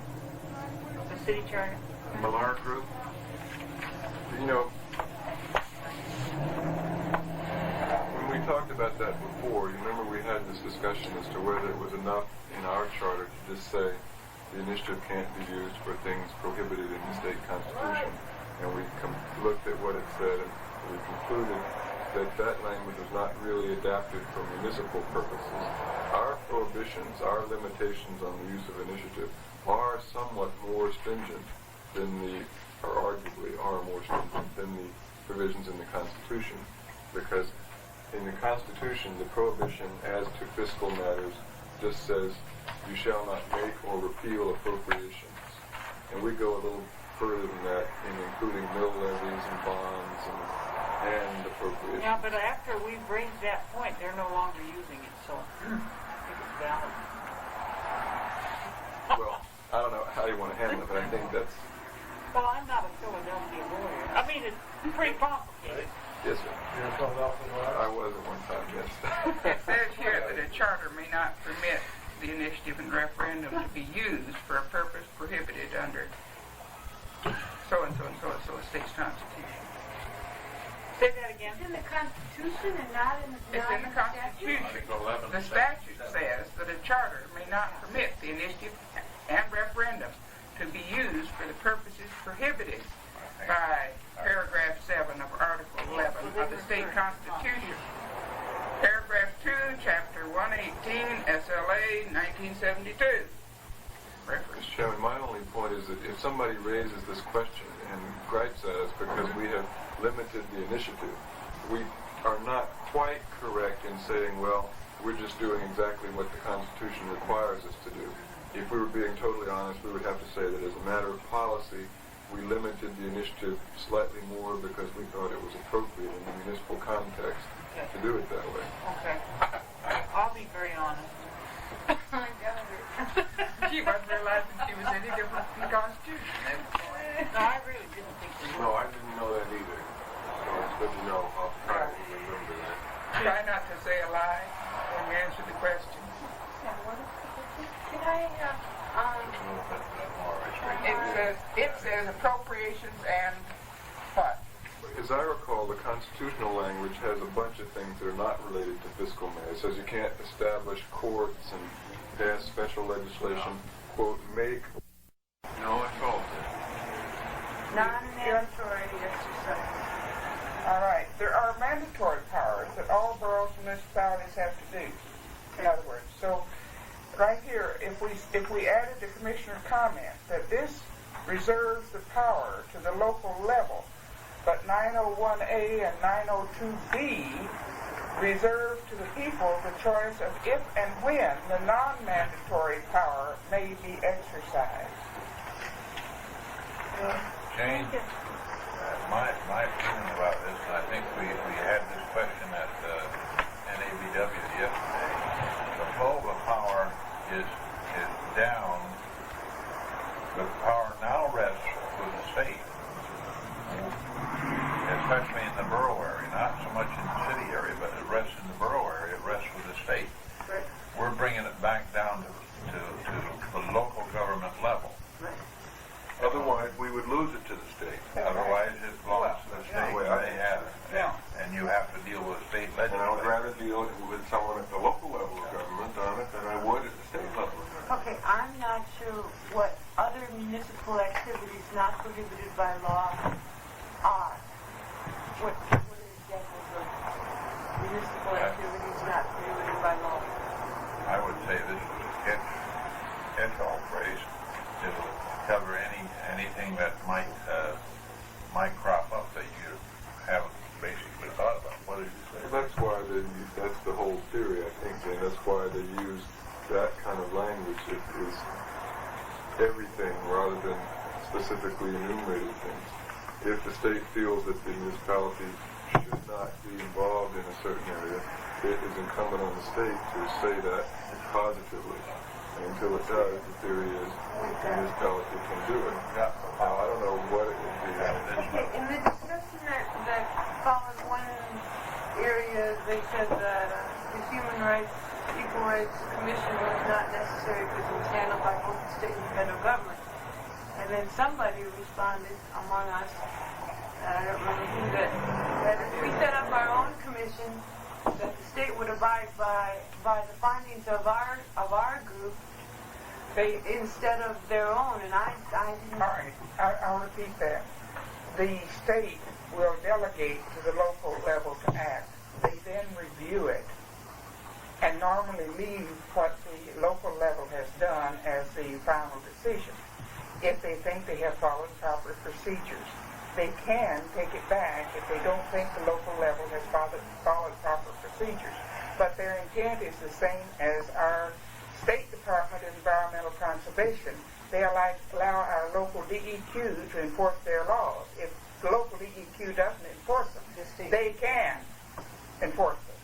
The city charter? Millar group? You know, when we talked about that before, you remember we had this discussion as to whether it was enough in our charter to just say the initiative can't be used for things prohibited in the state constitution. And we looked at what it said and we concluded that that language was not really adapted for municipal purposes. Our prohibitions, our limitations on the use of initiative are somewhat more stringent than or arguably are more stringent than the provisions in the Constitution. Because in the Constitution, the prohibition as to fiscal matters just says you shall not make or repeal appropriations. And we go a little further than that in including mill levies and bonds and appropriations. Yeah, but after we've raised that point, they're no longer using it, so I think it's valid. Well, I don't know how you want to handle it, but I think that's... Well, I'm not a Philadelphia lawyer. I mean, it's pretty complicated. Yes, sir. You're a Philadelphia lawyer? I was at one time, yes. It says here that a charter may not permit the initiative and referendum to be used for a purpose prohibited under so-and-so and so-and-so a state's constitution. Say that again. It's in the Constitution and not in the It's in the statute. Constitution. The statute says that a charter may not permit the initiative and referendum to be used for the purposes prohibited by paragraph 7 of Article 11 of the state constitution. Paragraph 2, chapter 118, SLA 1972. Reference. Mr. Chairman, my only point is that if somebody raises this question and gripes at us because we have limited the initiative, we are not quite correct in saying, well, we're just doing exactly what the Constitution requires us to do. If we were being totally honest, we would have to say that as a matter of policy, we limited the initiative slightly more because we thought it was appropriate in the municipal context to do it that way. Okay. I'll be very honest. She wasn't realizing she was any different from the Constitution. No, I really didn't think so. No, I didn't know that either. So it's good to know. I'll try to remember that. Try not to say a lie when you answer the question. Can I, It says appropriations and what? As I recall, the constitutional language has a bunch of things that are not related to fiscal matters. It says you can't establish courts and pass special legislation, quote, make... No, it's altered. non-mandatory exercise. All right. There are mandatory powers that all boroughs and municipalities have to do. In other words, so right here, if we added the commissioner comment that this reserves the power to the local level, but 901A and 902B reserve to the people the choice of if and when the non-mandatory power may be exercised. Jane, my feeling about this, and I think we had this question at NABW yesterday. The flow of power is down. The power now rests with the state, especially in the borough area, not so much in the city area, but it rests in the borough area. It rests with the state. Right. We're bringing it back down to the local government level. Otherwise, we would lose it to the state. Otherwise, it belongs to the state. yeah. They have it. Yeah. And you have to deal with state And I would legislature. rather deal with someone at the local level of government on it than I would at the state level of government. Okay, I'm not sure what other municipal activities not prohibited by law are. What are examples of municipal activities not prohibited by law? I would say this is a catch-all phrase to cover anything that might crop up that you haven't basically thought about. What did you say? That's why that's the whole theory, I think, and that's why they use that kind of language. It is everything rather than specifically enumerated things. If the state feels that the municipality should not be involved in a certain area, it is incumbent on the state to say that positively. And until it does, the theory is the municipality can do it. Now, I don't know what it would be. Okay, in the discussion that followed one area, they said that the Human Rights, Equal Rights Commission was not necessary because it was handled by both the state and federal government. And then somebody responded among us, I don't remember who, that if we set up our own commission, that the state would abide by the findings of our group instead of their own. And I didn't. All right, I'll repeat that. The state will delegate to the local level to act. They then review it and normally leave what the local level has done as the final decision. If they think they have followed proper procedures, they can take it back if they don't think the local level has followed proper procedures. But their intent is the same as our State Department of Environmental Conservation. They allow our local DEQ to enforce their laws. If the local DEQ doesn't enforce them, they can enforce them.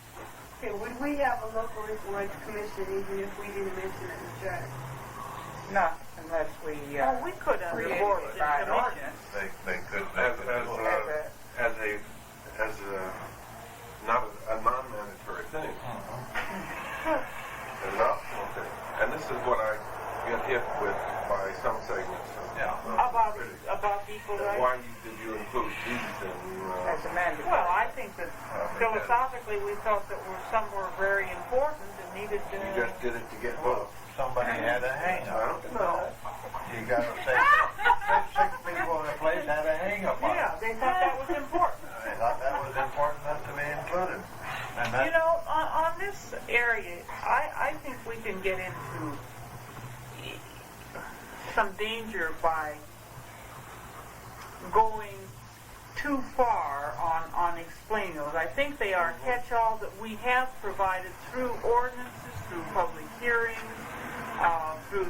Okay, would we have a local equal rights commission even if we didn't mention it in the charter? Not unless we We could under create boards it by and an commissions. ordinance. They could As not a non-mandatory thing, an optional thing. And this is what I get hit with by some segments About equal rights. Why did you include these in? As a mandate. Well, I think that philosophically we felt that some were very important and needed to... You just did it to get votes. Somebody had a hang up. No. You got to say six people in a place had a hang up on Yeah, it. they thought that was important. I thought that was important enough to be included. And that, You know, on this area, I think we can get into some danger by going too far on explaining those. I think they are catch-all that we have provided through ordinances, through public hearings, through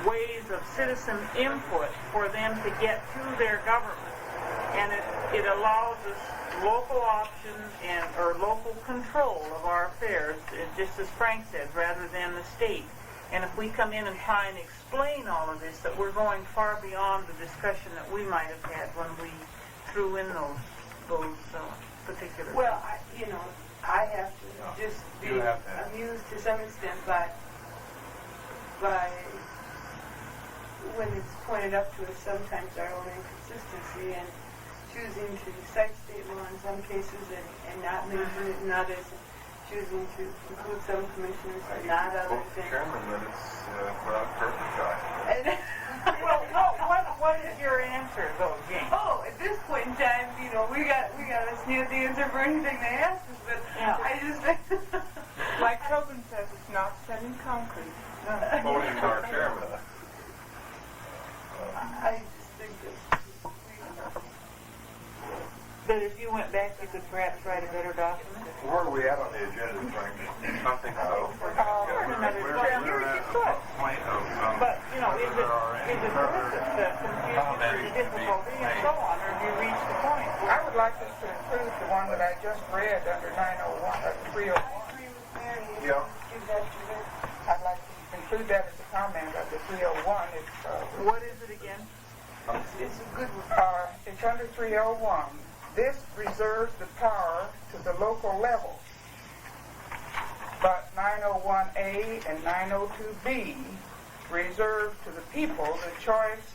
ways of citizen input for them to get to their government. And it allows us local options or local control of our affairs, just as Frank said, rather than the state. And if we come in and try and explain all of this, that we're going far beyond the discussion that we might have had when we threw in those particular... Well, I have to just be You have to. amused to some extent by when it's pointed up to us sometimes our own inconsistency and choosing to cite state law in some cases and not mention it in others, and choosing to include some commissioners and not others. Chairman, that it's not perfect, guy. Well, what is your answer, though, Jane? Oh, at this point in time, we got a sneeze answer for anything they asked us, but Yeah. I just Like Tobin says, it's not set in concrete. Voting our chairman. I just think that That if you went back, you could perhaps write a better document? Where are we at on the agenda, Frank? I think so. Another We're 12 at years, a you could. point of But you know, is it worth it, the confusion, the difficulty, and so on, or have you reached the point? I would like us to include the one that I just read under 901, 301. Yeah. Give that to her. I'd like to include that as a comment of the 301. What is it again? It's a good one. It's under 301. This reserves the power to the local level. But 901A and 902B reserve to the people the choice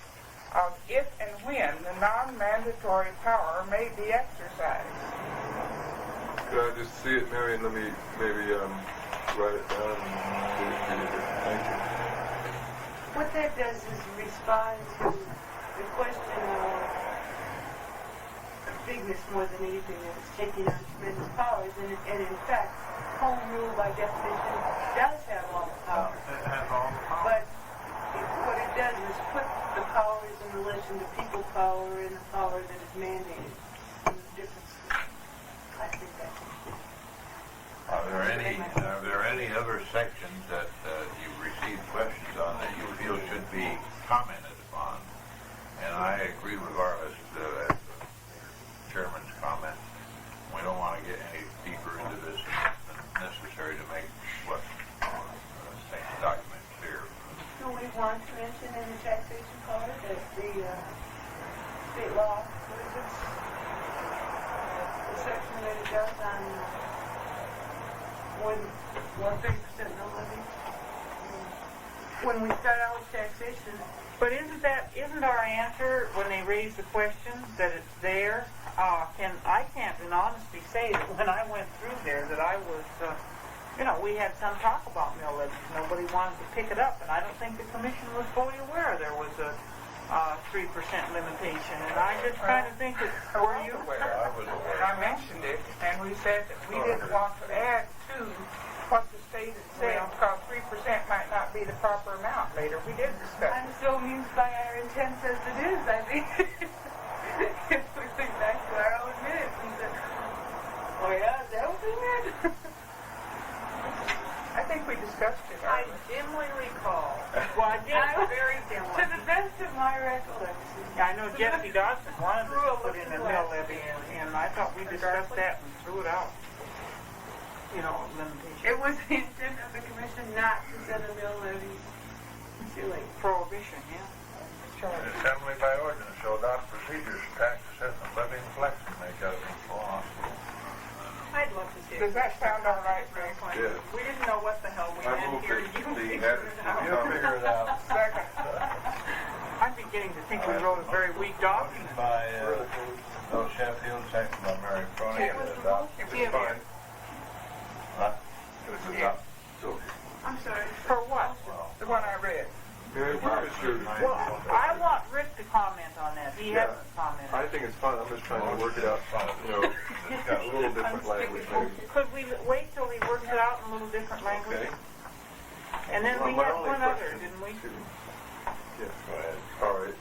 of if and when the non-mandatory power may be exercised. Could I just see it, Mary, and let me maybe write it down and read it. Thank you. What that does is respond to the question of bigness more than anything that's taking on tremendous powers, and in fact, home rule by definition does have all the power. It has all the power. But what it does is put the powers in relation to people power and the power that is mandated. And the difference. I think that's it. Are there any other sections that you've received questions on that you feel should be commented upon? And I agree with Arlis, the chairman's comment. We don't want to get any deeper into this than necessary to make what the document clear. Do we want to mention in the taxation part that the state law, what is it? The section that it does on more than 30% no levy? When we start out with taxation, But isn't our answer when they raise the question that it's there? I can't in honesty say that when I went through there that I was, we had some talk about mill levies. Nobody wanted to pick it up, and I don't think the commission was fully aware there was a 3% limitation. And I just kind of think that, were you? I was aware. I mentioned it, and we said that we didn't want to add to what the state had said because 3% might not be the proper amount later. We did discuss I'm it. so amused by our intent as it is, I think. If we think back to our own minutes and said, oh yeah, is that what we meant? I think we discussed it. I dimly recall. Well, I did. Very dimly. To the best of my recollection. I know Jesse Dodson wanted to put in a mill levy, and I thought we discussed that and threw it out. Limitation. It was the intent of the commission not to set a mill levy ceiling. Prohibition, yeah. An assembly by ordinance shall adopt procedures for tax assessment, levy, and collection make out of each law. I'd love to see it. Does that sound all right, Ray? Yes. We didn't know what the hell we I meant moved here. it. You The figure it out. You'll figure it out. Second. I'm beginning to think we wrote a very weak document. Motion by Bill Sheffield, second by Mary Crony, to adopt. It was fine. Huh? It was adopt. So, I'm sorry. For what? The one I read. Mary, where is your... Well, I want Rick to comment on that. He hasn't commented. I think it's fine. I'm just trying to work it out. It's got a little different language maybe. Could we wait till he works it out in a little different language? Okay. And then we My had only one other, question didn't we? Yes. Go ahead. All right.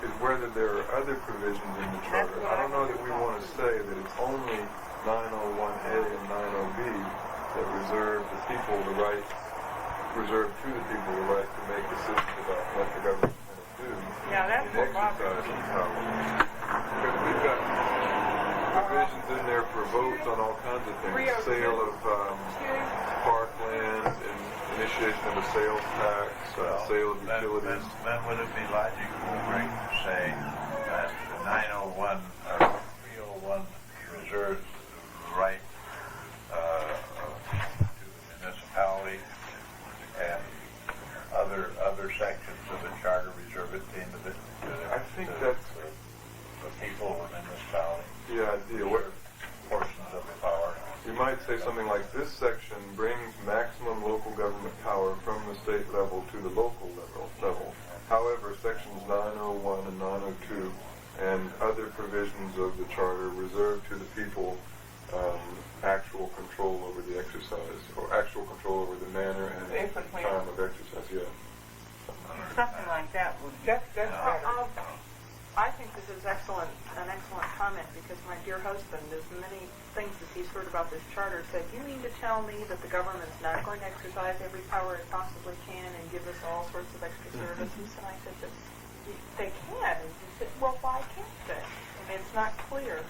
Is whether there are other provisions in the charter. I don't know that we want to say that it's only 901A and 90B that reserve to the people the right to make decisions about what the government is going to do. Yeah, that's in what bothers exercising me. power. Because we've got provisions in there for votes on all kinds of things. Sale of parkland, and initiation of a sales tax, sale of utilities. Then would it be logical, Rick, to say that 901 or 301 reserves the right to the municipality and other sections of the charter reserve it to I think that's the people of the municipality, the idea. What portions of the power. you might say something like this section brings maximum local government power from the state level to the local level. However, sections 901 and 902 and other provisions of the charter reserve to the people actual control over the exercise, or actual control over the manner and time of exercise. Yeah. Something like that would. That's better. I think this is an excellent comment, because my dear husband, as many things as he's heard about this charter, said, "You mean to tell me that the government's not going to exercise every power it possibly can and give us all sorts of extra services?" And I said, "They can." And he said, "Well, why can't they? I mean, it's not clear."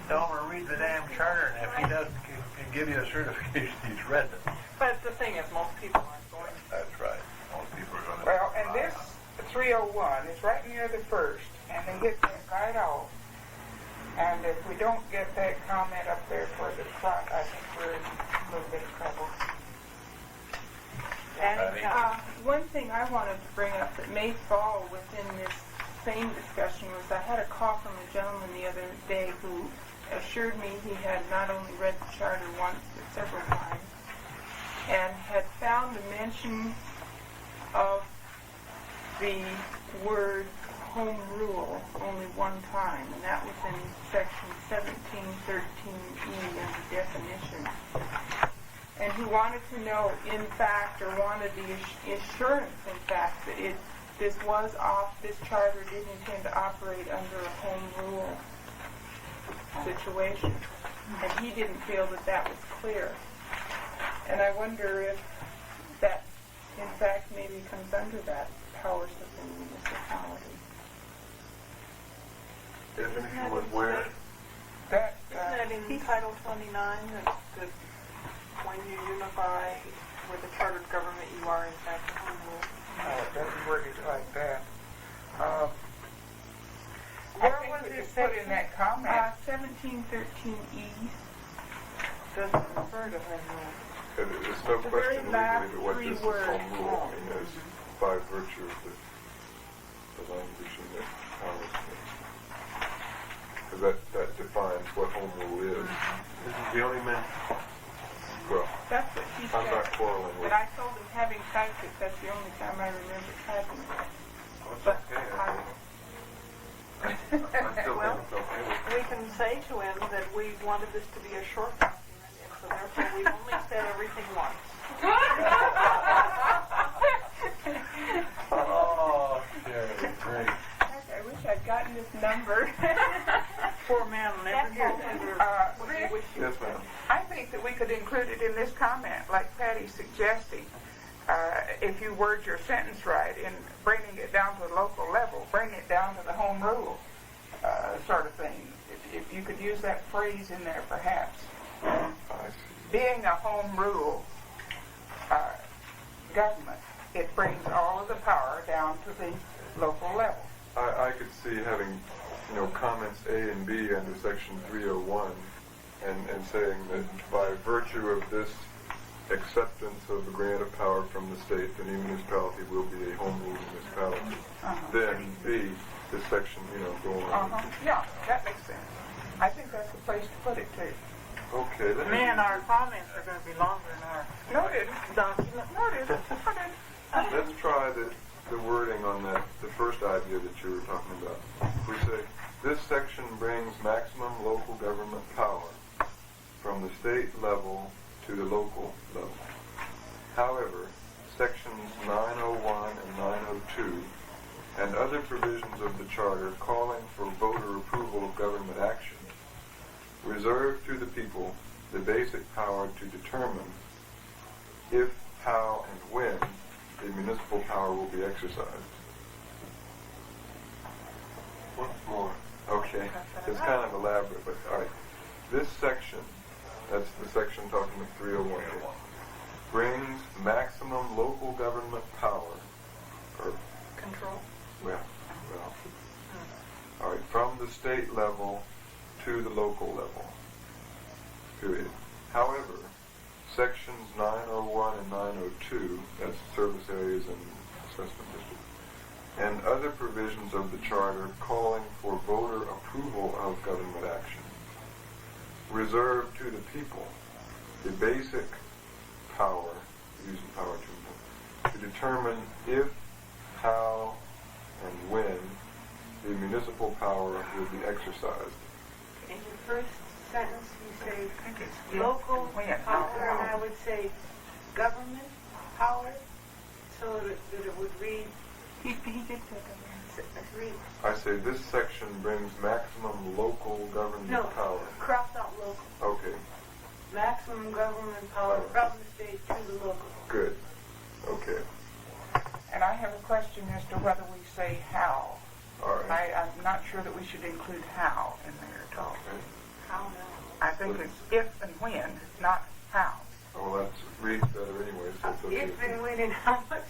Elmer, read the damn charter, and if he doesn't can give you a certification, he's read it. But the thing is, most people aren't going to. That's right. Most people are going to. Well, and this 301 is right near the first, and they hit that right off. And if we don't get that comment up there for the front, I think we're in a little bit of trouble. One thing I wanted to bring up that may fall within this same discussion was I had a call from a gentleman the other day who assured me he had not only read the charter once but several times and had found a mention of the word home rule only one time, and that was in section 1713E under definition. And he wanted to know, in fact, or wanted the assurance, in fact, that this charter did intend to operate under a home rule situation. And he didn't feel that that was clear. And I wonder if that, in fact, maybe comes under that powers of the municipality. Isn't he was where? That, Isn't that in Title 29 that when you unify with a chartered government, you are in fact a home rule? no, it doesn't work like that. Where I was think we this could put in that comment. 1713E. Doesn't refer to home rule. There's no The very question last legally that what three this is words. home rule. I mean, is by virtue of the language in the Congress. Because that defines what home rule is. This is the only man. Well, That's what he I'm not said. quarreling with But I told him, having typed it, that's the only time I remember typing it. It's But okay. I still think Well, it's okay with we can say to him that we wanted this to be a short document, and so therefore we've only said everything once. Oh, okay, great. I wish I'd gotten this number. Poor man will never hear that. What do you wish you Yes, ma'am. I think that we could include it in this comment, like Patty's suggesting. If you word your sentence right in bringing it down to the local level, bring it down to the home rule sort of thing. If you could use that phrase in there, perhaps. I see. Being a home rule government, it brings all of the power down to the local level. I could see having, comments A and B under section 301 and saying that by virtue of this acceptance of a grant of power from the state, the new municipality will be a home rule municipality. Then B, this section, go on. Yeah, that makes sense. I think that's the place to put it too. Okay, let me... Man, our comments are going to be longer than our Noted. document. Noted. Noted. Let's try the wording on the first idea that you were talking about. We say, this section brings maximum local government power from the state level to the local level. However, sections 901 and 902 and other provisions of the charter calling for voter approval of government action reserve to the people the basic power to determine if, how, and when the municipal power will be exercised. Once more. Okay. It's kind of elaborate, but all right. This section, that's the section talking about 301, brings maximum local government power, or control. well, all right, from the state level to the local level. Period. However, sections 901 and 902, that's service areas and assessment district, and other provisions of the charter calling for voter approval of government action, reserve to the people the basic power, using power to determine if, how, and when the municipal power will be exercised. In the first sentence, you say I think it's local when, power, not and how. I would say government power, so that it would read He did take a minute. Let's read it. I say this section brings maximum local government No, power. cross out local. Okay, Maximum government power from the state to the local. good. Okay, And I have a question as to whether we say how. all right. I'm not sure that we should include how in there at all. Okay. How now? I think it's if and when, not how. Oh, well, that reads better anyway, so it's okay. If and when and how much?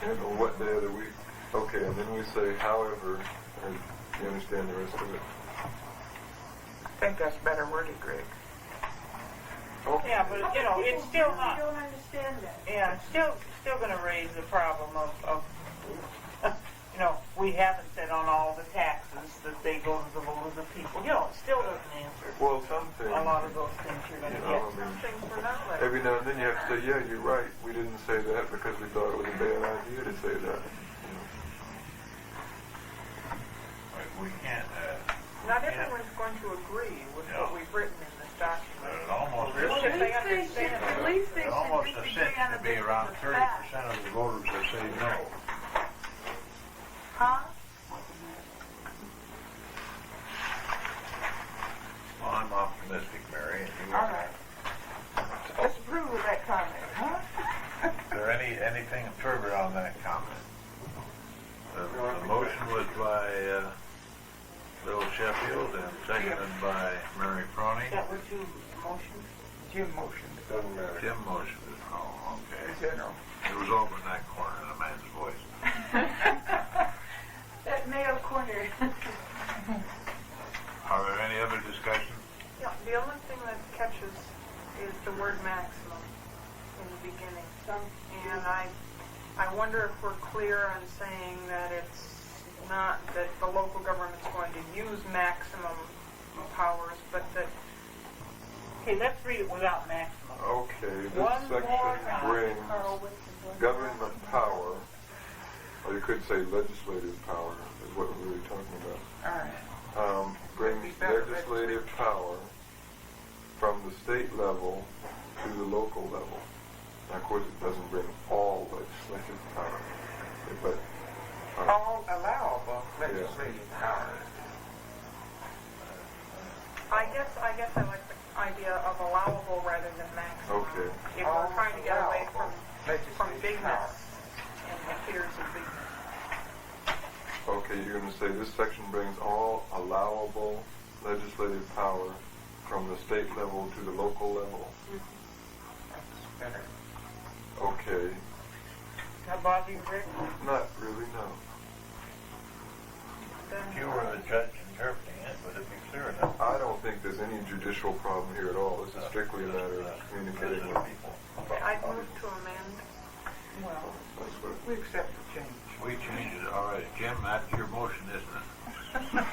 And on what day of the week? Okay, and then we say however, and you understand the rest of it? I think that's better worded, Greg. Okay. Yeah, but you know, it's still I not. don't understand that. Yeah, it's still going to raise the problem of you know, we haven't said on all the taxes that they go to the vote of the people. You know, it still doesn't answer Well, some things, a lot of those things you're going to you know, get. I mean, Things we're not like. every now and then you have to say, yeah, you're right. We didn't say that because we thought it was a bad idea to say that. You know. We can't, Not everyone's going to agree with No. what we've written in this document. there's almost, Well, if they At least they understand should- it. at least they there's should almost a disagree cinch on to the be around basis of fact. 30% of the voters that say no. Huh? Well, I'm optimistic, Mary, and you All are. right. Let's approve of that comment, huh? Is there anything further on that comment? The motion was by Bill Sheffield and seconded by Mary Proney. That were two motions. Jim motioned. Doesn't matter. Jim motioned it. Oh, okay. General. It was over in that corner in a man's voice. That male corner. Are there any other discussions? Yeah, the only thing that catches is the word maximum in the beginning. And I wonder if we're clear on saying that it's not that the local government's going to use maximum powers, but that Okay, let's read it without maximum. Okay, this One more section time. brings government power, or you could say legislative power, is what we're really talking about. All right. Brings legislative power from the state level to the local level. Now, of course, it doesn't bring all legislative power, but All allowable legislative powers. I guess I like the idea of allowable rather than maximum. okay. If we're trying to get away from Legislative bigness powers. and the fears of bigness. Okay, you're going to say this section brings all allowable legislative power from the state level to the local level. That's better. Okay, That bother you, Rick? not really, no. You were the judge interpreting it, would it be clear enough? I don't think there's any judicial problem here at all. This is strictly a matter of communicating with people. I'd move to amend. Well, That's what, we accept the change. We changed it already. Jim, that's your motion, isn't it?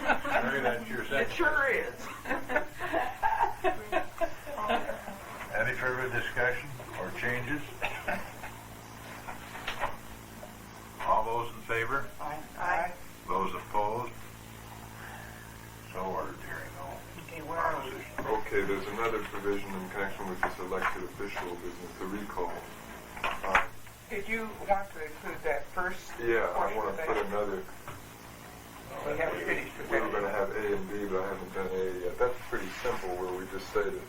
Mary, that's your second. It sure is. Any further discussion or changes? All those in favor? Aye. Those opposed? So ordered, hearing no Okay, where are we? opposition. okay, there's another provision in connection with this elected official business, the recall. Did you want to include that first? Yeah, I portion want of to that? put another, We haven't finished with we that. were going to have A and B, but I haven't done A yet. That's pretty simple, where we just say that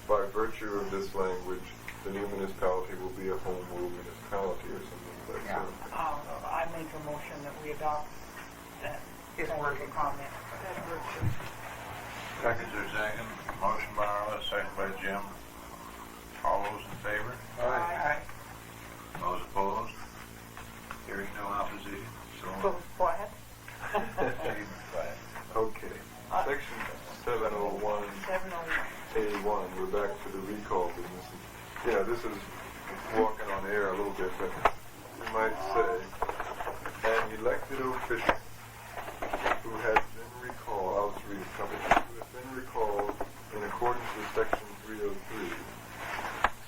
by virtue of this language, the new municipality will be a home rule municipality or something like that. I make a motion that we adopt that. His working comment. Second or second? Motion by Arla, second by Jim. All those in favor? Aye. Those opposed? Hearing no opposition, so Goes what? Okay, section 701 A1, we're back to the recall business. Yeah, this is walking on air a little bit, but we might say, an elected official who has been recalled, I'll just read a couple, who has been recalled in accordance with section 303,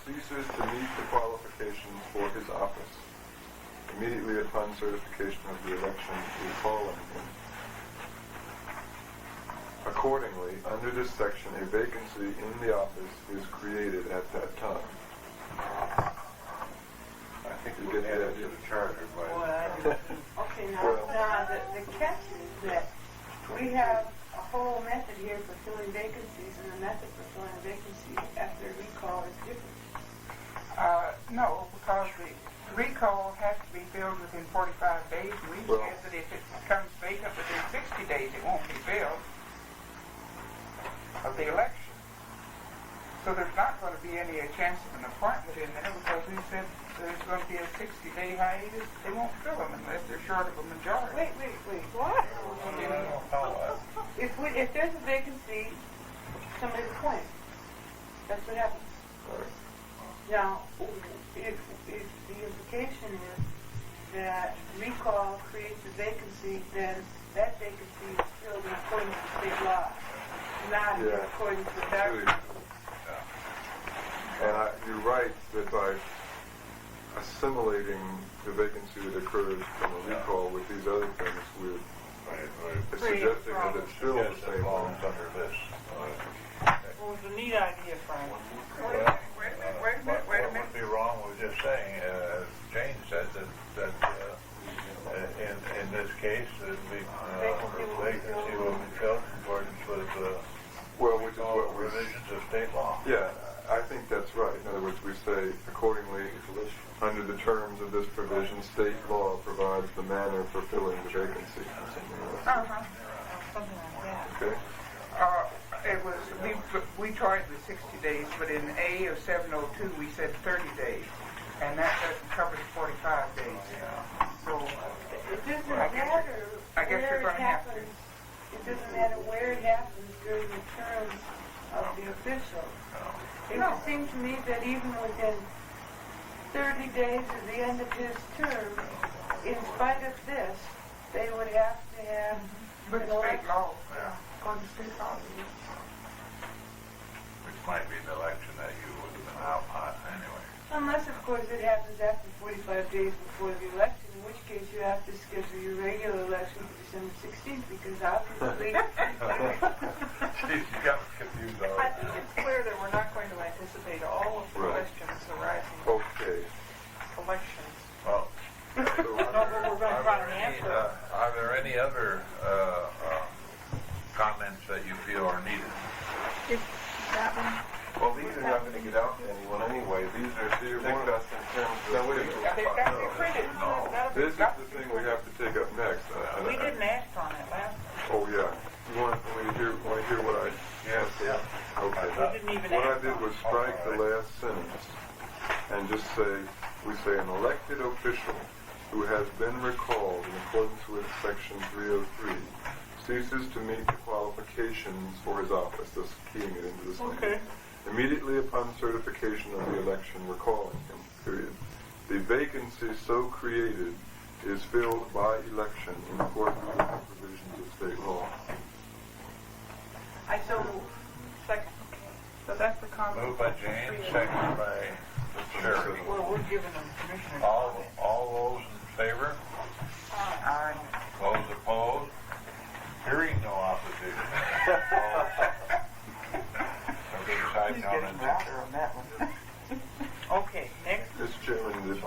ceases to meet the qualifications for his office. Immediately upon certification of the election, recalling him. Accordingly, under this section, a vacancy in the office is created at that time. I think we get add that. it to the charter, but. Okay, now the catch is that we have a whole method here for filling vacancies, and the method for filling a vacancy after a recall is different. No, because the recall has to be filled within 45 days. We Well- said that if it becomes vacant within 60 days, it won't be filled of the election. So there's not going to be any chance of an appointment in there because we said there's going to be a 60-day hiatus. They won't fill them unless they're short of a majority. Wait, what? If there's a vacancy, somebody's appointed. That's what happens. Now, if the implication is that recall creates a vacancy, then that vacancy is filled in accordance with state law, not in Yeah. accordance with Really. our. And you're right that by assimilating the vacancy that occurs from a recall with these other things, we're it's suggesting that it's still the same Belongs one. under this. Well, it's a neat idea, Frank. Wait a minute. What would be wrong with just saying, Jane said that in this case, the vacancy will be filled in accordance with Well, which is all what we're provisions of state law. Yeah, I think that's right. In other words, we say, accordingly, under the terms of this provision, state law provides the manner for filling the vacancy. Or something like that. Something like that. Okay? It was, we tried the 60 days, but in A of 702, we said 30 days. And that doesn't cover the 45 days. So, It doesn't I guess- matter I guess where you're it gonna have to- happens. It doesn't matter where it happens during the terms of the official. It would seem to me that even within 30 days of the end of his term, in spite of this, they would have to have but an state election. law. Yeah. On state law. Which might be an election that you would have been out on anyway. Unless, of course, it happens after 45 days before the election, in which case you have to schedule your regular election for December 16th, because obviously... Jeez, you got me confused I already. think it's clear that we're not going to anticipate all of the Right. questions arising Okay. from elections. Well, No, but we're going to try to answer. are there any other comments that you feel are needed? That one? Well, these are not going to get out to anyone anyway. These are picked up in terms of... Now, wait a minute. They've got to be printed. This is the thing we have to take up next. We didn't act on it last time. Oh, yeah. You want me to hear what I... Yes, yeah. Okay. We didn't even What I act did on was it. strike the last sentence and just say, we say an elected official who has been recalled in accordance with section 303 ceases to meet the qualifications for his office, thus keying it into this language. Okay. Immediately upon certification of the election recalling him, period. The vacancy so created is filled by election in accordance with the provisions of state law. I so move. Second. So that's the comment. Moved by Jane, seconded by Sherry. Well, we're giving them commissioner All comments. those in favor? Aye. Those opposed? Hearing no opposition. Okay, decide He's now getting then. louder on that one. Okay, next. Mr. Chairman,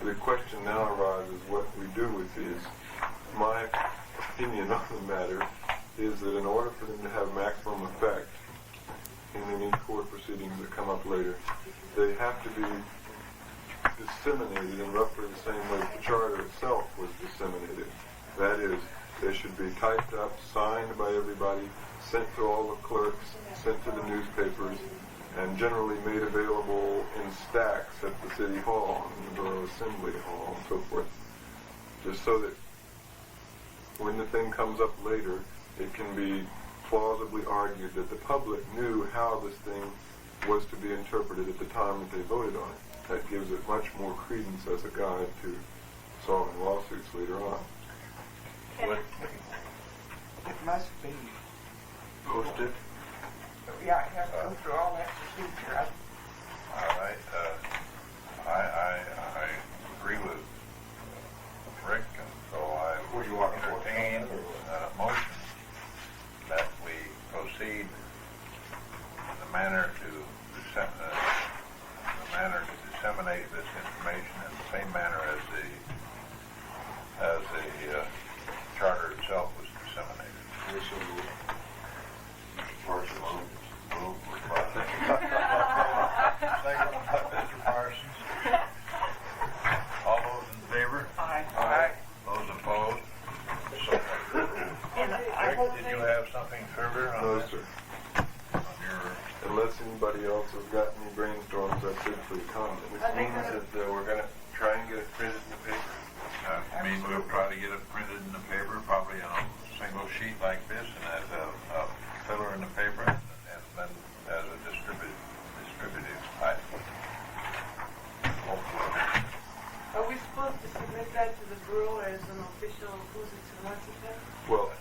the question now arises what we do with these. My opinion on the matter is that in order for them to have maximum effect in any court proceedings that come up later, they have to be disseminated in roughly the same way the charter itself was disseminated. That is, they should be typed up, signed by everybody, sent to all the clerks, sent to the newspapers, and generally made available in stacks at the city hall, in the borough assembly hall, and so forth, just so that when the thing comes up later, it can be plausibly argued that the public knew how this thing was to be interpreted at the time that they voted on it. That gives it much more credence as a guide to solving lawsuits later on. It must be. Posted? Yeah, it has to go through all that procedure. All right, I agree with Rick, and so I would entertain a motion that we proceed in the manner to disseminate this information in the same manner as Did you have something further on No, this? sir. On your, Unless anybody else has got any brainstorms, that's it for the comment. Which means that we're going to try and get it printed in the paper. I mean, we'll try to get it printed in the paper, probably on a single sheet like this, and as a filler in the paper, and then as a distributive type. Hopefully. Are we supposed to submit that to the Bureau as an official who's it to what's it then? Well,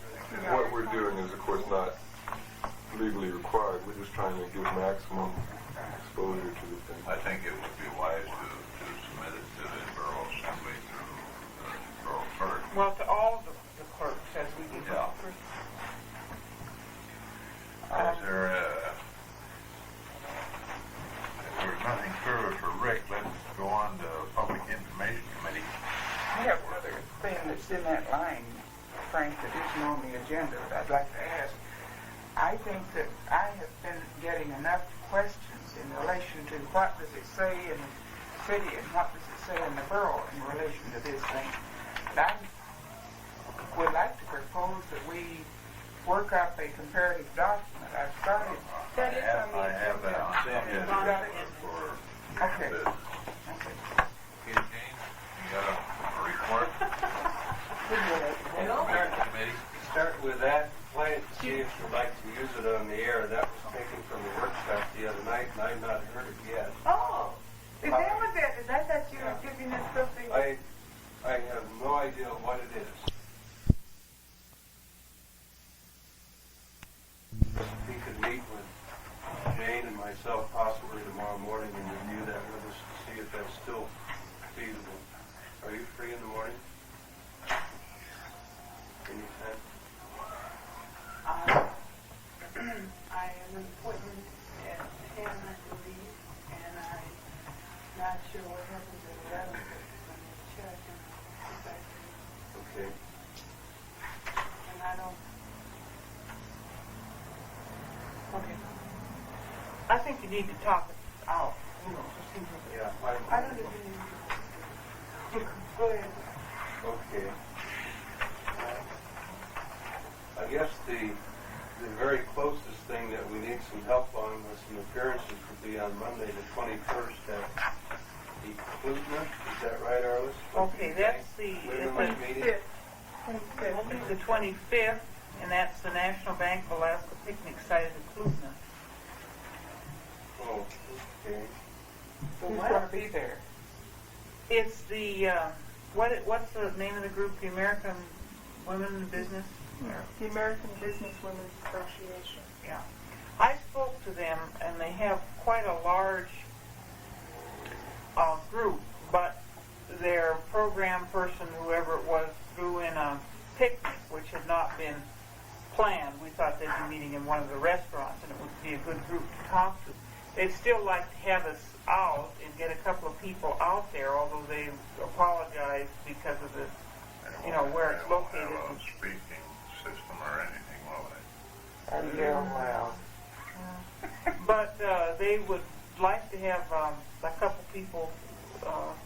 what we're doing is, of course, not legally required. We're just trying to give maximum exposure to the thing. I think it would be wise to submit it to the Borough Assembly through the Borough Clerk. Well, to all the clerks as we do. Yeah. Is there if there's nothing further for Rick, let's go on to Public Information Committee. I have another thing that's in that line, Frank, that isn't on the agenda that I'd like to ask. I think that I have been getting enough questions in relation to what does it say in the city and what does it say in the borough in relation to this thing. And I would like to propose that we work up a comparative document. I've started. That is on the I have that on the agenda. agenda for Okay. this. Okay. Okay, Jane, you got a report? Committee? Start with that complaint to see if you'd like to use it on the air. That was taken from the workshop the other night, and I've not heard it yet. Oh, is that what that is? I thought you were giving us something. I have no idea what it is. We could meet with Jane and myself possibly tomorrow morning and review that with us to see if that's still feasible. Are you free in the morning? Anytime? I have an appointment at 10, I believe, and I'm not sure what happens at 11, but I'm going to check and see if I can. Okay. And I don't. Okay. I think you need to talk it out, you know, to see what Yeah. I don't even know. Go ahead. Okay. I guess the very closest thing that we need some help on with some appearances would be on Monday the 21st at the Klutna. Is that right, Arliss? Okay, that's the, Women's meeting? Monday the 25th, and that's the National Bank of Alaska picnic site at the Klutna. Oh, okay. Who's going to be there? It's the, what's the name of the group? The American Women in Business? The American Business Women's Association. Yeah. I spoke to them, and they have quite a large group, but their program person, whoever it was, threw in a picnic, which had not been planned. We thought they'd be meeting in one of the restaurants, and it would be a good group to talk to. They'd still like to have us out and get a couple of people out there, although they apologized because of the, you know, where it's located. They won't have a speaking system or anything, will they? And yell loud. But they would like to have a couple people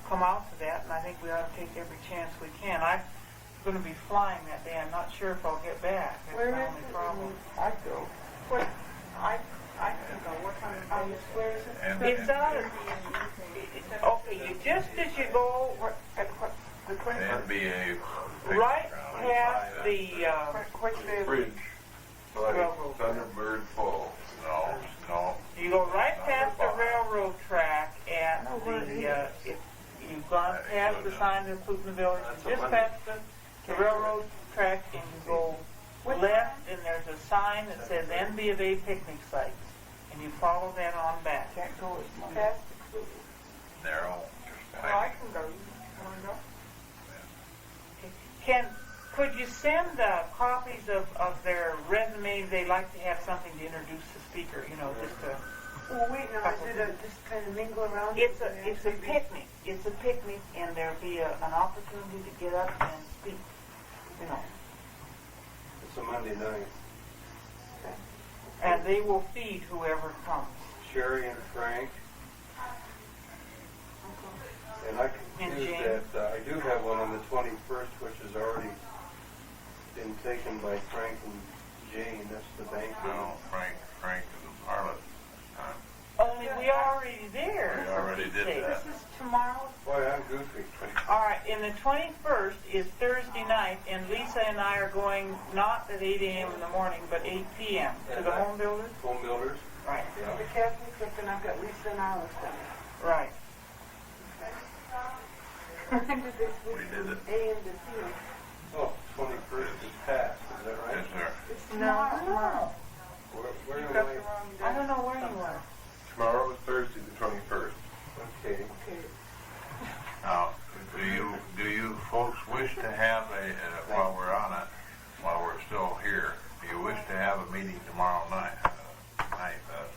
come out to that, and I think we ought to take every chance we can. I'm going to be flying that day. I'm not sure if I'll get back. That's Where the is only it? problem. I'd go. What? I can go. What time is it? Where is it? And- It's out of, okay, you just as you go At what? The 21st? NBA. right past the, Which day of the Bridge. Like Railroad. Thunderbird Falls. No. you go right past the railroad track at the, if you've gone past the sign of the Klutna Village, you just past the railroad track, and you go left, and there's a sign that says NB of A picnic site, and you follow that on back. Can't go as Monday. Past the Clue. Narrow. Oh, I can go. You want to go? Could you send copies of their resumes? They like to have something to introduce the speaker, you know, just to... Well, wait, now, is it just kind of mingle around? It's a picnic. It's a picnic, and there'll be an opportunity to get up and speak, you know. It's a Monday night. And they will feed whoever comes. Sherry and Frank. And I And confused Jane. that. I do have one on the 21st, which has already been taken by Frank and Jane, that's the bank. Well, Frank and Harlan, Only we are already there. we already did that. This is tomorrow. Boy, I'm goofy. All right, and the 21st is Thursday night, and Lisa and I are going not at 8 a.m. in the morning, but 8 p.m. to the home builders. Home builders. Right. The Catholic Cook, and I've got Lisa and Alice coming. Right. When did this We did it. AM to PM? Oh, 21st is passed, is that right? Yes, sir. It's tomorrow. Where You am got I? the wrong day. I don't know where you are. Tomorrow is Thursday, the 21st. Okay. Okay. Now, do you folks wish to have while we're on it, while we're still here, do you wish to have a meeting tomorrow night,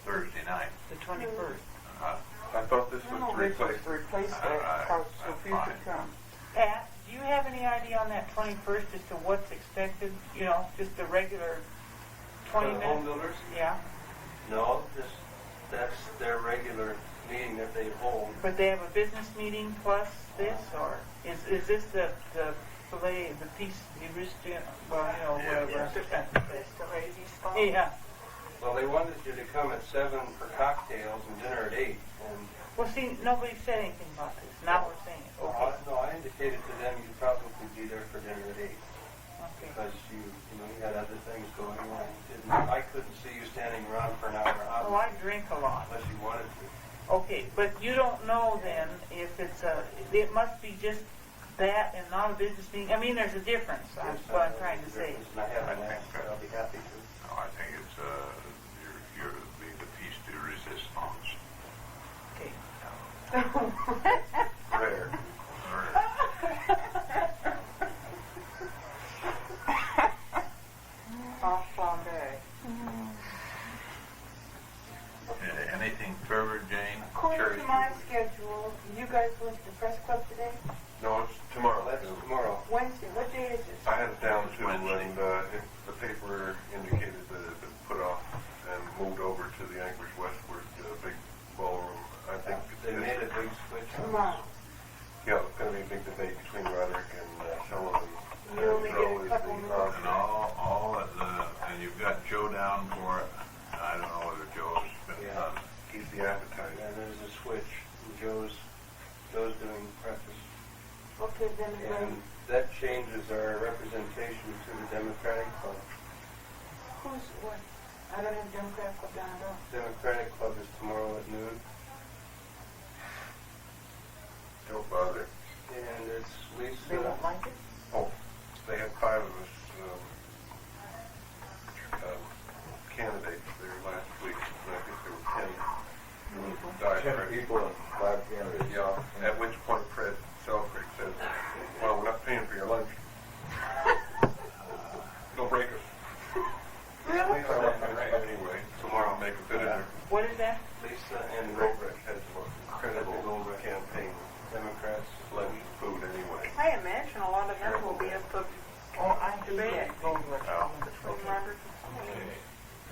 Thursday night? The 21st. I thought this was to replace. Replace All right, so that's future fine. come. Pat, do you have any idea on that 21st as to what's expected? You know, just the regular 20 The home minutes? builders? Yeah. No, that's their regular meeting that they hold. But they have a business meeting plus this, or is this the filet, the piece, the restaurant, well, you know, whatever. It's the lazy spot. Yeah. Well, they wanted you to come at 7 for cocktails and dinner at 8. And Well, see, nobody said anything about this. Now we're saying it. Okay. no, I indicated to them you'd probably be there for dinner at 8 Okay. because you had other things going on. I couldn't see you standing around for an hour Oh, I drink a lot. unless you wanted to. Okay, but you don't know then if it must be just that and not a business meeting. I mean, there's a difference. That's what I'm trying to say. And I haven't asked, but I'll be happy to. No, I think it's, you're the piece de resistance. Okay. Rare. Off Bombay. Anything further, Jane? According to my schedule, you guys went to the press club today? No, it's tomorrow. That's tomorrow. Wednesday. What day is it? I had it down to, Wednesday. and the paper indicated that it had been put off and moved over to the Anchorage Westward big ballroom. I think They made a big switch. Tomorrow. Yeah, it's going to be a big debate between Roderick and Sullivan. You only get a Joe is couple the minutes. And all at and you've got Joe down for it. I don't know whether Joe's been Yeah. done. He's the appetizer. And there's a switch. And Joe's doing preface. Okay, then And that changes our representation to the Democratic Club. who's what? I don't have Democrat Club down at all. Democratic Club is tomorrow at noon. Don't bother. And it's They Lisa. won't like it? Oh, they had 5 of us candidates there last week. And I think there were 10. Died 10 Fred. people and 5 candidates. Yeah, at which point Fred Selfridge says, well, we're not paying for your lunch. Don't break us. Really? Anyway, tomorrow I'll make a bit of it. What is that? Lisa and Goldreich has the most incredible campaign. Democrats. Lunch, food anyway. I imagine a lot of them will be up for Oh, I hate that gold rush. Well, Robert.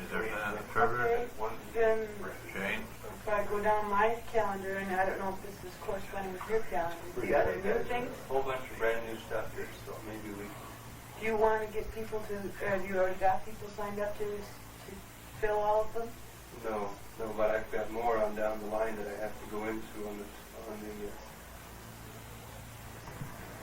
is there anything further? Okay, then Jane? if I go down my calendar, and I don't know if this is corresponding with your calendar, the other new things, A whole bunch of brand new stuff here, so maybe we do you want to get people to, have you already got people signed up to fill all of them? No, but I've got more on down the line that I have to go into on the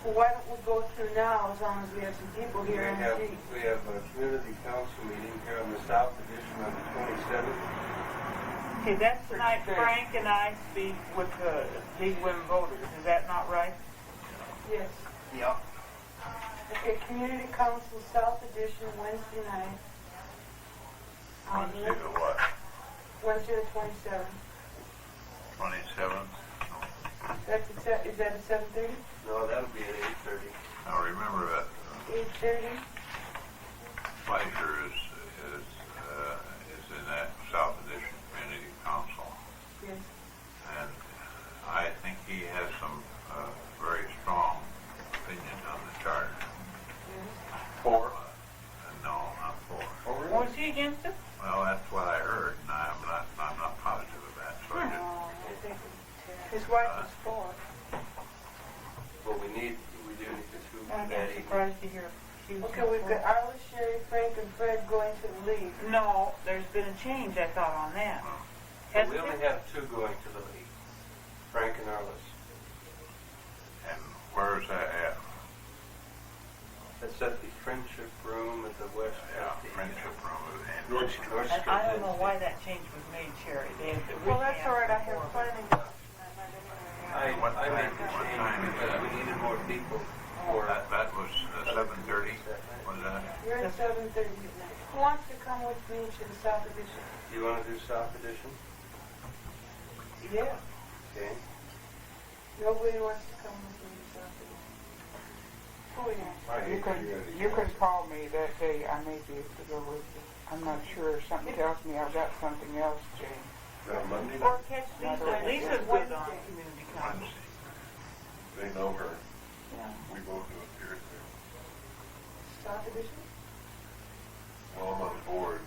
Well, why don't we go through now, as long as we have some people here on the sheet? we have a community council meeting here on the South Edition on the 27th. Okay, that's tonight Frank and I speak with the Big Women Voters. Is that not right? Yes. Yeah. Okay, Community Council South Edition, Wednesday night. Wednesday the what? Wednesday the 27th. 27th? Is that at 7:30? No, that'll be at 8:30. Now remember that 8:30? Fleischer is in that South Edition Community Council. Yes. And I think he has some very strong opinions on the charter. Four. No, not for. Was he against it? Well, that's what I heard, and I'm not positive of that. So I didn't. I think it's His wife was for. Well, we do need to I'm that surprised to hear recuse Okay, we've got Arla, Sherry, Frank, and Fred going to the league. No, there's been a change, I thought, on that. So Hasn't we only there? have two going to the league, Frank and Arliss. And where's that at? It's at the Friendship Room at the west. Yeah, at the friendship room and North And Street. I don't know why that change was made, Sherry. Well, that's all right, I have planning. I What made time- the what change time is because that? we needed more people for. That was 7:30, was that? You're at 7:30 at night. Who wants to come with me to the South Edition? You want to do South Edition? Yeah. Okay. Nobody wants to come with me to South Edition. Who is? You can call me that day. I may be able to go with you. I'm not sure. If something tells me I've got something else, Jane. Monday, Or catch Lisa. Lisa's good on Wednesday. community college. Wednesday. they know her. Yeah. We both do it here. South Edition? Well, I'm on the board,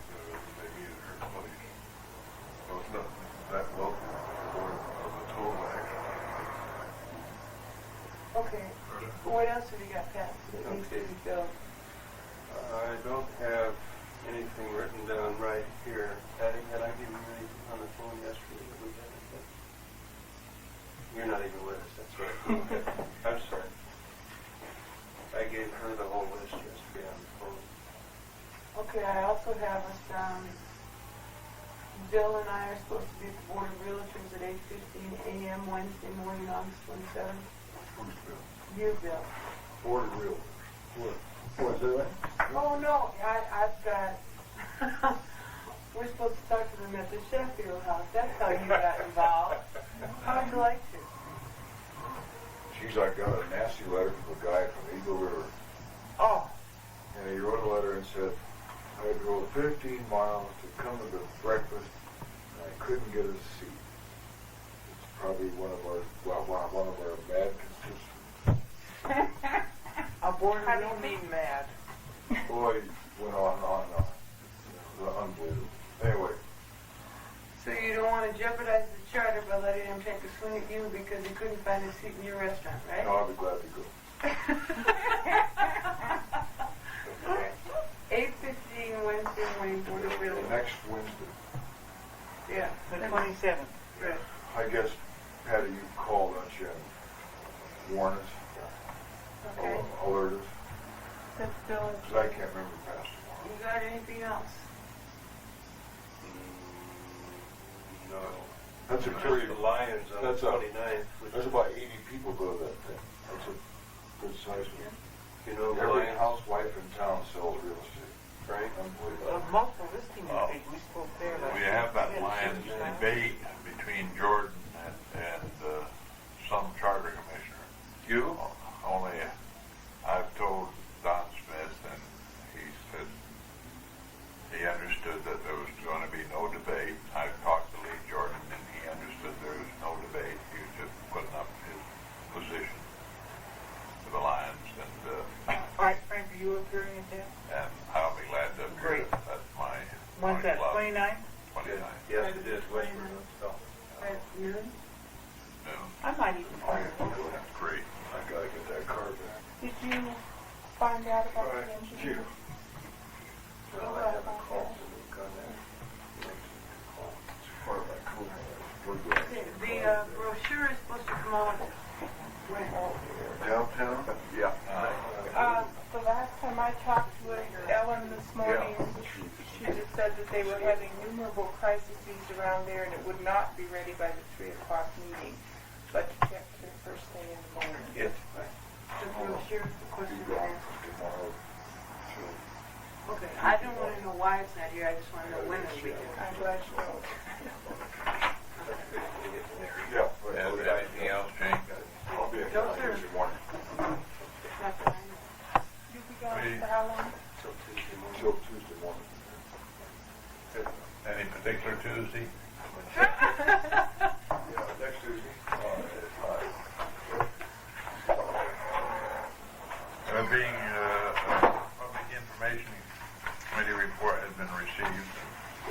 they meet at her place. So it's not that local, board of the total action. Okay. What else have you got, Pat, that needs to be filled? I don't have anything written down right here. Patty, had I given you anything on the phone yesterday that we haven't yet? You're not even with us, that's right. Okay. I'm sorry. I gave her the whole list yesterday on the phone. Okay, I also have us, Bill and I are supposed to be at the Board of Realtors at 8:15 a.m. Wednesday morning, August 27th. Who's Bill? You, Bill. Board of Realtors. What's that? Oh, no, I've got, we're supposed to talk to them at the Sheffield House. That's how you got involved. How'd you like to? Geez, I got a nasty letter from a guy from Eagle River. Oh. And he wrote a letter and said, I drove 15 miles to come to the breakfast, and I couldn't get a seat. It's probably one of our mad constituents. A board How do you mean mad? Boy, he went on and on and on. It was unbelievable. Anyway, So you don't want to jeopardize the charter by letting him take a swing at you because he couldn't find a seat in your restaurant, right? no, I'll be glad to go. 8:15 Wednesday morning, Board of Realtors. Next Wednesday, Yeah. The 27th. Right. I guess, Patty, you call, don't you, and warn us, Okay. alert us, That's Bill. because I can't remember past tomorrow. You got anything else? No. That's a Just pretty, the Lions on the that's a- 29th, which there's about 80 people go to that thing. That's a good size one. you know, the Every Lions, housewife in town sells real estate. Frank. Unbelievable. Multiple listing big. We spoke there. We have that Lions debate between Jordan and some charter commissioner. You? Only, I've told Don Smith, and he said he understood that there was going to be no debate. I've talked to Lee Jordan, and he understood there was no debate. He was just putting up his position for the Lions, All right, Frank, are you appearing at that? and I'll be glad to appear Great. at my When's that, club. 29th? 29. Yes, it is Westford. So, At noon? No, I might even I call have to go. that's great. I gotta get that car back. Did you find out about All right, the engineer? Chief. well, I haven't called to look on that. It's part of my code. We're good. Okay, the brochure is supposed to come out. Downtown? Yeah. The last time I talked with Ellen this morning, she just said that they were having innumerable crises around there and it would not be ready by the 3 o'clock meeting, but to check there first thing in the morning. Yes. The brochure, the question and answer. Tomorrow. Okay, I don't want to know why it's not here, I just want to know when it's here. I'm glad you know. Yeah. And anything else, Jane? I'll be at No, the sir. Tuesday morning. Not that I know. You'll be gone for how long? Till Tuesday morning. Till Tuesday morning. Any particular Tuesday? Yeah, next Tuesday. There being public information committee report has been received.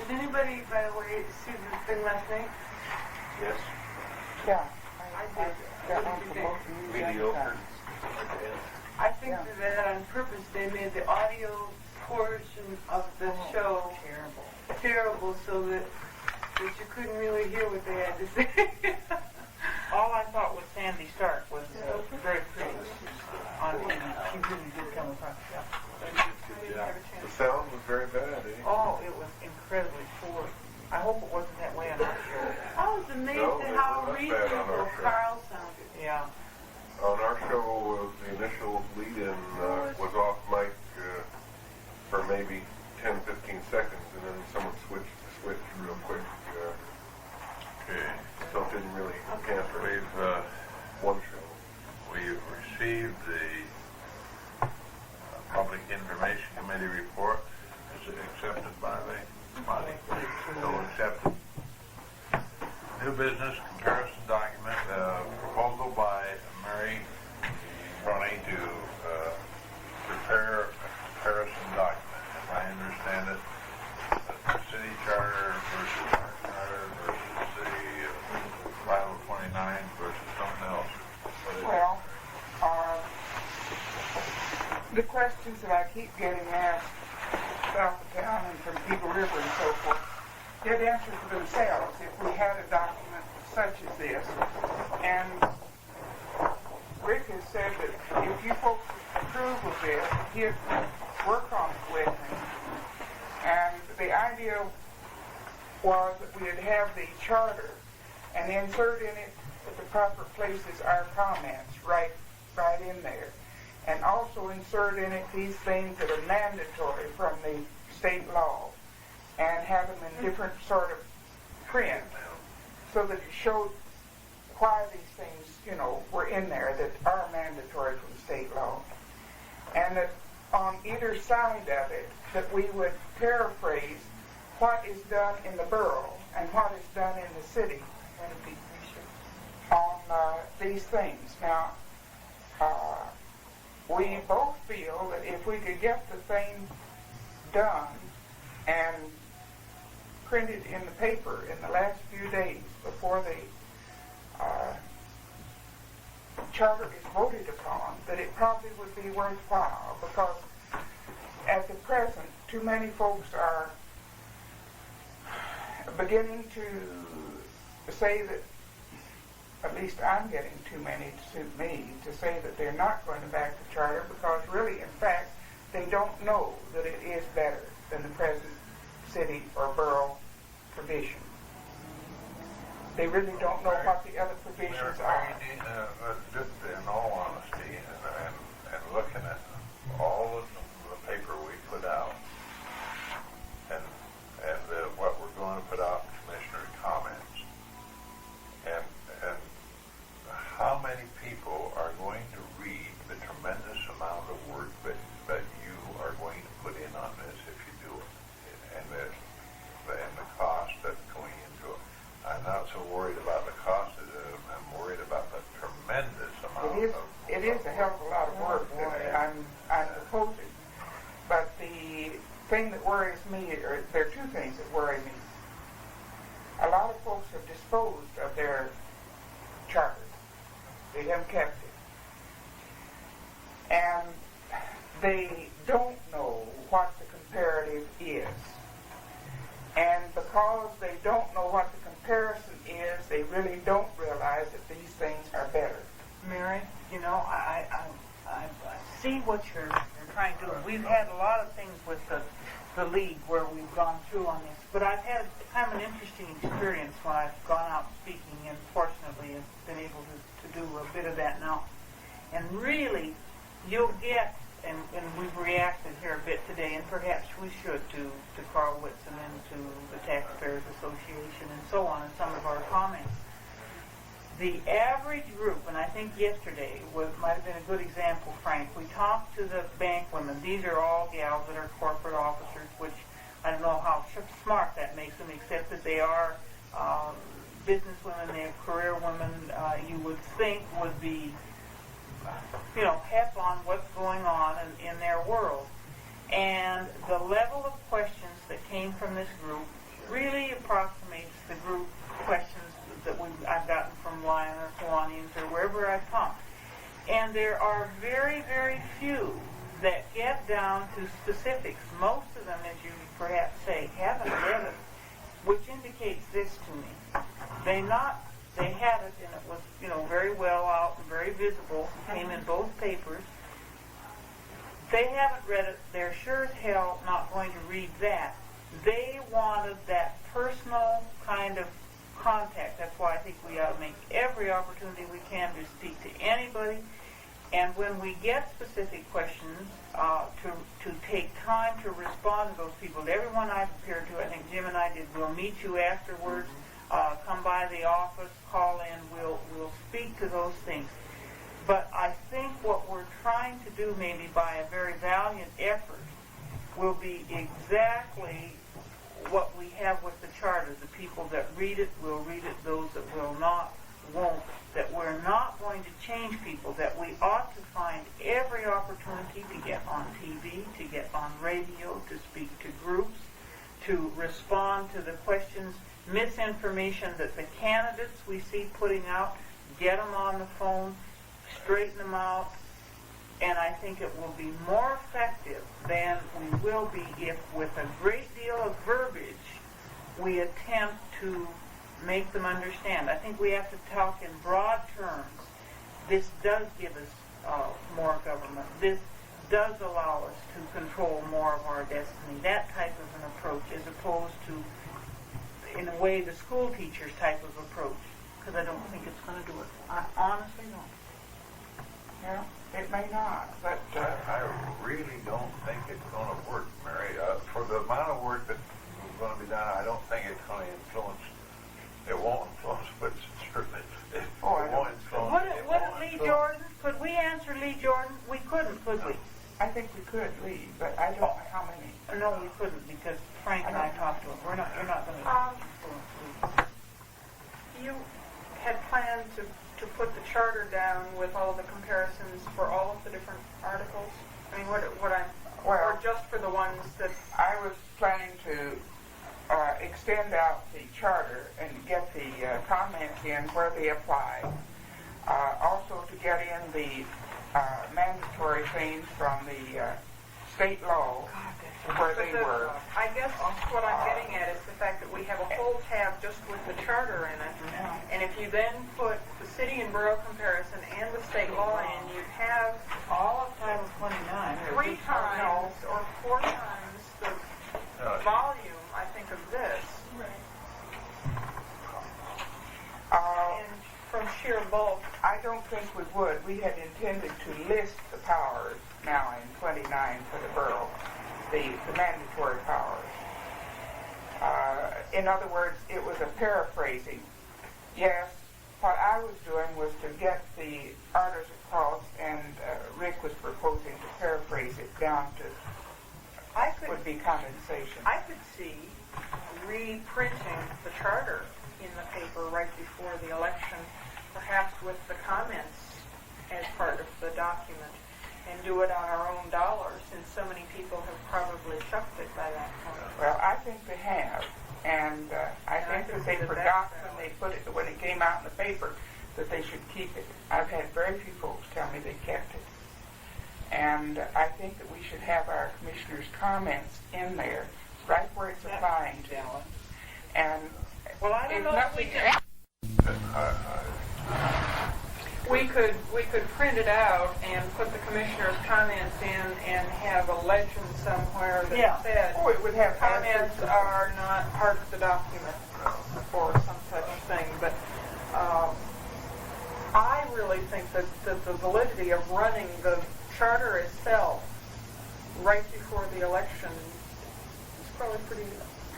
Did anybody, by the way, see the thing last night? Yes, Yeah. I did. Got one for both of you. mediocre. I think that on purpose they made the audio portion of the show terrible so that you couldn't really hear what they had to say. All I thought was Sandy Stark was very pretty on TV. She really did come across. The sound was very bad, eh? Oh, it was incredibly poor. I hope it wasn't that way on our show. I was amazed No, at they how were not bad on our reasonable show. Carl sounded. Yeah. On our show, the initial lead-in was off mic for maybe 10, 15 seconds, and then someone switched real quick. Okay. So it didn't really hamper one show. We've received the Public Information Committee report. Is it accepted by the body? So accepted. New business comparison document, proposal by Mary Roney to prepare a comparison document. If I understand it, the city charter versus our charter versus the 529 versus something else. What is it? Well, the questions that I keep getting asked south of town and from Eagle River and so forth, they'd answer for themselves if we had a document such as this. And Rick has said that if you folks approve of this, he'd work on it with me. And the idea was that we'd have the charter and insert in it at the proper places our comments right in there. And also insert in it these things that are mandatory from the state law and have them in different sort of print so that it showed why these things, were in there that are mandatory from state law. And that on either side of it, that we would paraphrase what is done in the borough and what is done in the city on these things. Now, we both feel that if we could get the thing done and printed in the paper in the last few days before the charter is voted upon, that it probably would be worthwhile, because at the present, too many folks are beginning to say that, at least I'm getting too many to suit me, to say that they're not going to back the charter, because really, in fact, they don't know that it is better than the present city or borough provision. They really don't know what the other provisions are. Just in all honesty, and looking at all of the paper we put out, and what we're going to put out in commissioner comments, and how many people are going to read the tremendous amount of work that you are going to put in on this if you do it, and the cost that's going into it. I'm not so worried about the cost of it. I'm worried about the tremendous amount It is a hell of a lot of work that I'm proposing. But the thing that worries me, or there are two things that worry me. A lot of folks have disposed of their charters. They haven't kept it. And they don't know what the comparative is. And because they don't know what the comparison is, they really don't realize that these things are better. Mary, I see what you're trying to do. We've had a lot of things with the league where we've gone through on this, but I've had kind of an interesting experience when I've gone out speaking, and fortunately have been able to do a bit of that now. And really, you'll get, and we've reacted here a bit today, and perhaps we should to Carl Whitson and to the Taxpayers Association and so on in some of our comments. The average group, and I think yesterday might have been a good example, Frank, we talked to the bank women. These are all gals that are corporate officers, which I don't know how smart that makes them, except that they are business women, they're career women, you would think would be, hep on what's going on in their world. And the level of questions that came from this group really approximates the group questions that I've gotten from Lion or Kiwanians or wherever I've come. And there are very, very few that get down to specifics. Most of them, as you perhaps say, haven't read it, which indicates this to me. They had it, and it was, very well out and very visible, came in both papers. They haven't read it. They're sure as hell not going to read that. They wanted that personal kind of contact. That's why I think we ought to make every opportunity we can to speak to anybody. And when we get specific questions, to take time to respond to those people. Everyone I've appeared to, I think Jim and I did, we'll meet you afterwards, come by the office, call in, we'll speak to those things. But I think what we're trying to do, maybe by a very valiant effort, will be exactly what we have with the charter. The people that read it will read it, those that will not, won't. That we're not going to change people, that we ought to find every opportunity to get on TV, to get on radio, to speak to groups, to respond to the questions, misinformation that the candidates we see putting out, get them on the phone, straighten them out, and I think it will be more effective than we will be if, with a great deal of verbiage, we attempt to make them understand. I think we have to talk in broad terms. This does give us more government. This does allow us to control more of our destiny. That type of an approach, as opposed to, in a way, the school teacher's type of approach, because I don't think it's going to do it. I honestly don't. Yeah, it may not, but I really don't think it's going to work, Mary. For the amount of work that's going to be done, I don't think it's going to influence. It won't influence, but certainly it won't influence. Would it Lee Jordan? Could we answer Lee Jordan? We couldn't, could we? I think we could leave, but I don't know how many. No, we couldn't, because Frank and I talked to him. You're not going to. You had planned to put the charter down with all the comparisons for all of the different articles? I mean, or just for the ones that... I was planning to extend out the charter and get the comments in where they apply. Also to get in the mandatory things from the state law where they were. I guess what I'm getting at is the fact that we have a whole tab just with the charter in it. And if you then put the city and borough comparison and the state law in, you'd have all of Title 29. 3 times or 4 times the volume, I think, of this. And from sheer bulk, I don't think we would. We had intended to list the powers now in 29 for the borough, the mandatory powers. In other words, it was a paraphrasing. Yes, what I was doing was to get the artists across, and Rick was proposing to paraphrase it down to would be condensation. I could see reprinting the charter in the paper right before the election, perhaps with the comments as part of the document, and do it on our own dollar, since so many people have probably shucked it by that point. Well, I think they have, and I think that they forgot when it came out in the paper that they should keep it. I've had very few folks tell me they kept it. And I think that we should have our commissioners' comments in there, right where it's applying to. And well, I don't know if we can. We could print it out and put the commissioners' comments in and have a legend somewhere that said, it would have comments are not part of the document or some such thing. But I really think that the validity of running the charter itself right before the election is probably a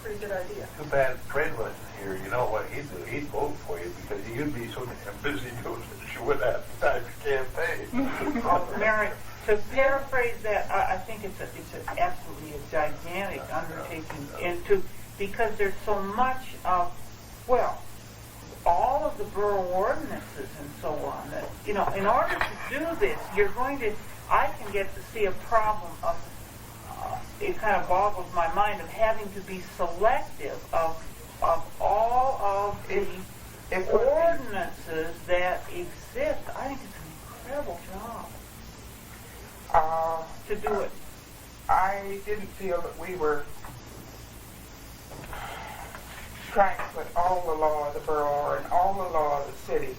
pretty good idea. Too bad Fred wasn't here. You know what he'd do? He'd vote for you because you'd be so damn busy doing it. You wouldn't have time to campaign. Mary, to paraphrase that, I think it's absolutely a gigantic undertaking, because there's so much of, all of the borough ordinances and so on that, in order to do this, I can get to see a problem of, it kind of boggles my mind, of having to be selective of all of the ordinances that exist. I think it's terrible job Uh, to do it. I didn't feel that we were trying to put all the law of the borough and all the law of the city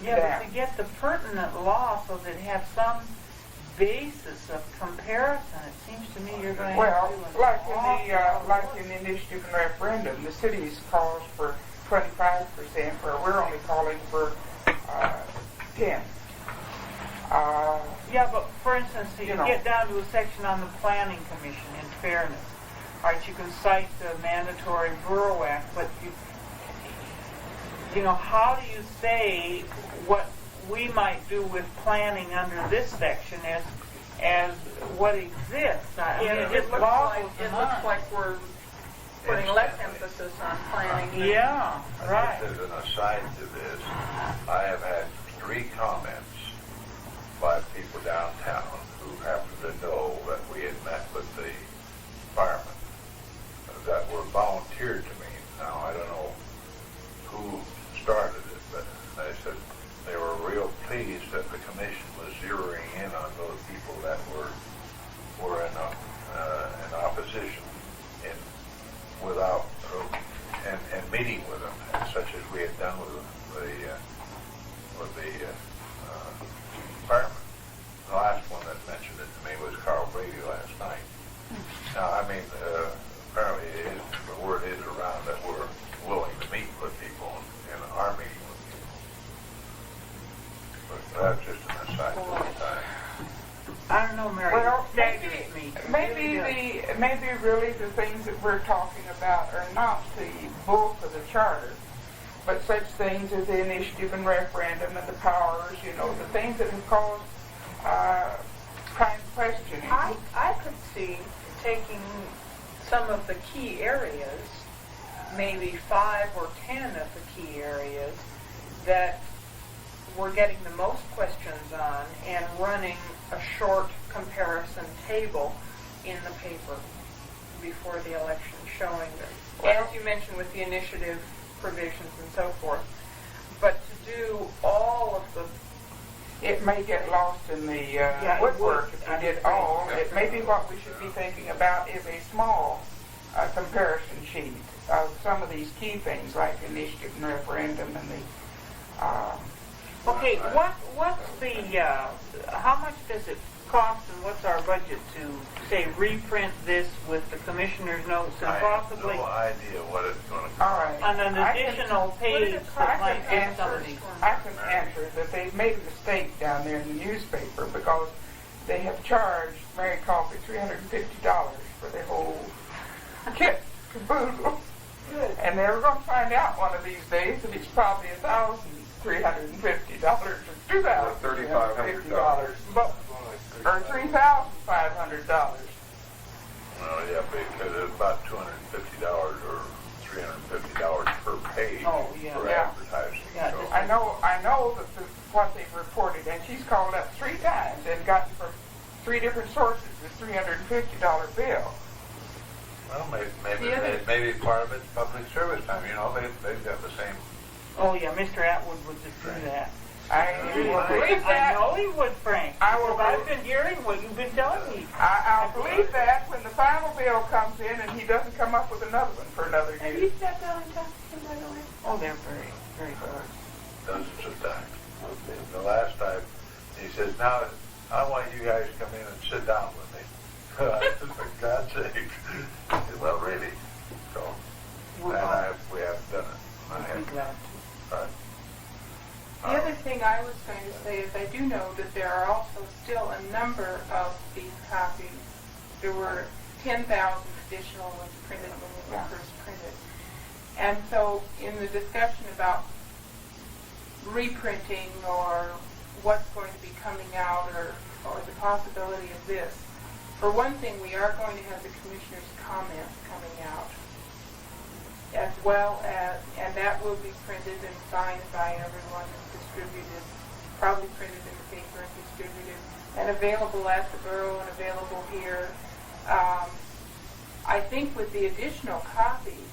Yeah, down. but to get the pertinent law so that it has some basis of comparison, it seems to me you're going to Well, have to do an like awful in the initiative and referendum, the city's calls for 25%, where we're only calling for 10. Yeah, but for instance, you You know. get down to a section on the planning commission, in fairness. All right, you can cite the mandatory Borough Act, but you know, how do you say what we might do with planning under this section as what exists? I mean, it just boggles the mind. we're putting less emphasis on planning. Yeah, right. As an aside to this, I have had 3 comments by people downtown who happen to know that we had met with the firemen that were volunteered to me. Now, I don't know who started it, but they said they were real pleased that the commission was zeroing in on those people that were in opposition and meeting with them, such as we had done with the firemen. The last one that mentioned it to me was Carl Brady last night. Now, I mean, apparently the word is around that we're willing to meet with people and are meeting with people. But that's just an aside to the time. I don't know, Mary. Well, it staggers me. maybe really the things that we're talking about are not the bulk of the charter, but such things as the initiative and referendum and the powers, you know, the things that have caused kind of questioning. I could see taking some of the key areas, maybe 5 or 10 of the key areas that we're getting the most questions on, and running a short comparison table in the paper before the election showing them, as you mentioned with the initiative provisions and so forth. But to do all of the It may get lost in the it woodwork would. if you did all. It may be what we should be thinking about is a small comparison sheet of some of these key things like initiative and referendum and the Okay, what's the, how much does it cost and what's our budget to, say, reprint this with the commissioner's notes and I possibly have no idea what it's going to all cost. right. on an additional page that might have some of these? I can answer that they've made a mistake down there in the newspaper because they have charged Mary Coffey $350 for the whole kit caboodle. And they're going to find out one of these days that it's probably $1,350 or $2,350, but or $3,500. Well, yeah, because it's about $250 or $350 per page Oh, yeah. for Yeah. advertising. Yeah, so. this I know that what they've reported, and she's called up 3 times and gotten from 3 different sources a $350 bill. Well, maybe part of it's public service time. You know, they've got the same. Oh, yeah, Mr. Atwood would just do that. I will believe I that. know he would, Frank. I will because I've believe- been hearing what you've been telling me. I'll believe that when the final bill comes in and he doesn't come up with another one for another year. sat down and talked to him, by the way? Oh, they're very, very good. Dozens of times. The last time, he says, "Now, I want you guys to come in and sit down with me." I said, "For God's sake." He said, "Well, really." So, we have done it. I I'd be have. glad to. But, The other thing I was going to say is I do know that there are also still a number of these copies. There were 10,000 additional ones printed when they were first printed. And so in the discussion about reprinting or what's going to be coming out or the possibility of this, for one thing, we are going to have the commissioner's comments coming out, as well as, and that will be printed and signed by everyone and distributed, probably printed in the paper and distributed, and available at the borough and available here. I think with the additional copies,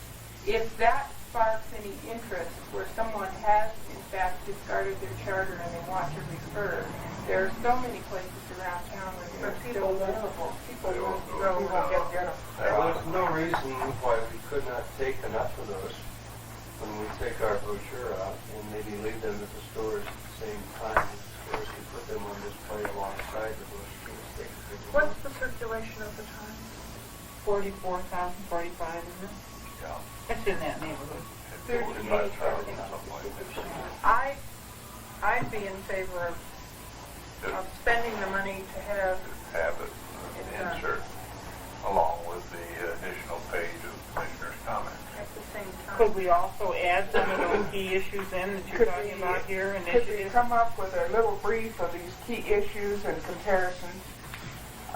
if that sparks any interest where someone has in fact discarded their charter and they want to refer. There are so many places around town where they're still available. People will go and get them. There's no reason why we could not take enough of those when we take our brochure out and maybe leave them at the stores at the same time as the stores can put them on display alongside the brochures. What's the circulation of the time? 44,000, 45, isn't it? Yeah. It's in that neighborhood. 38, I think. I'd be in favor of spending the money to have Have it insert along with the additional page of Commissioner's comments. at the same time. Could we also add some of those key issues in that you're Could talking we- about here? Could we Initiatives? come up with a little brief of these key issues and comparisons,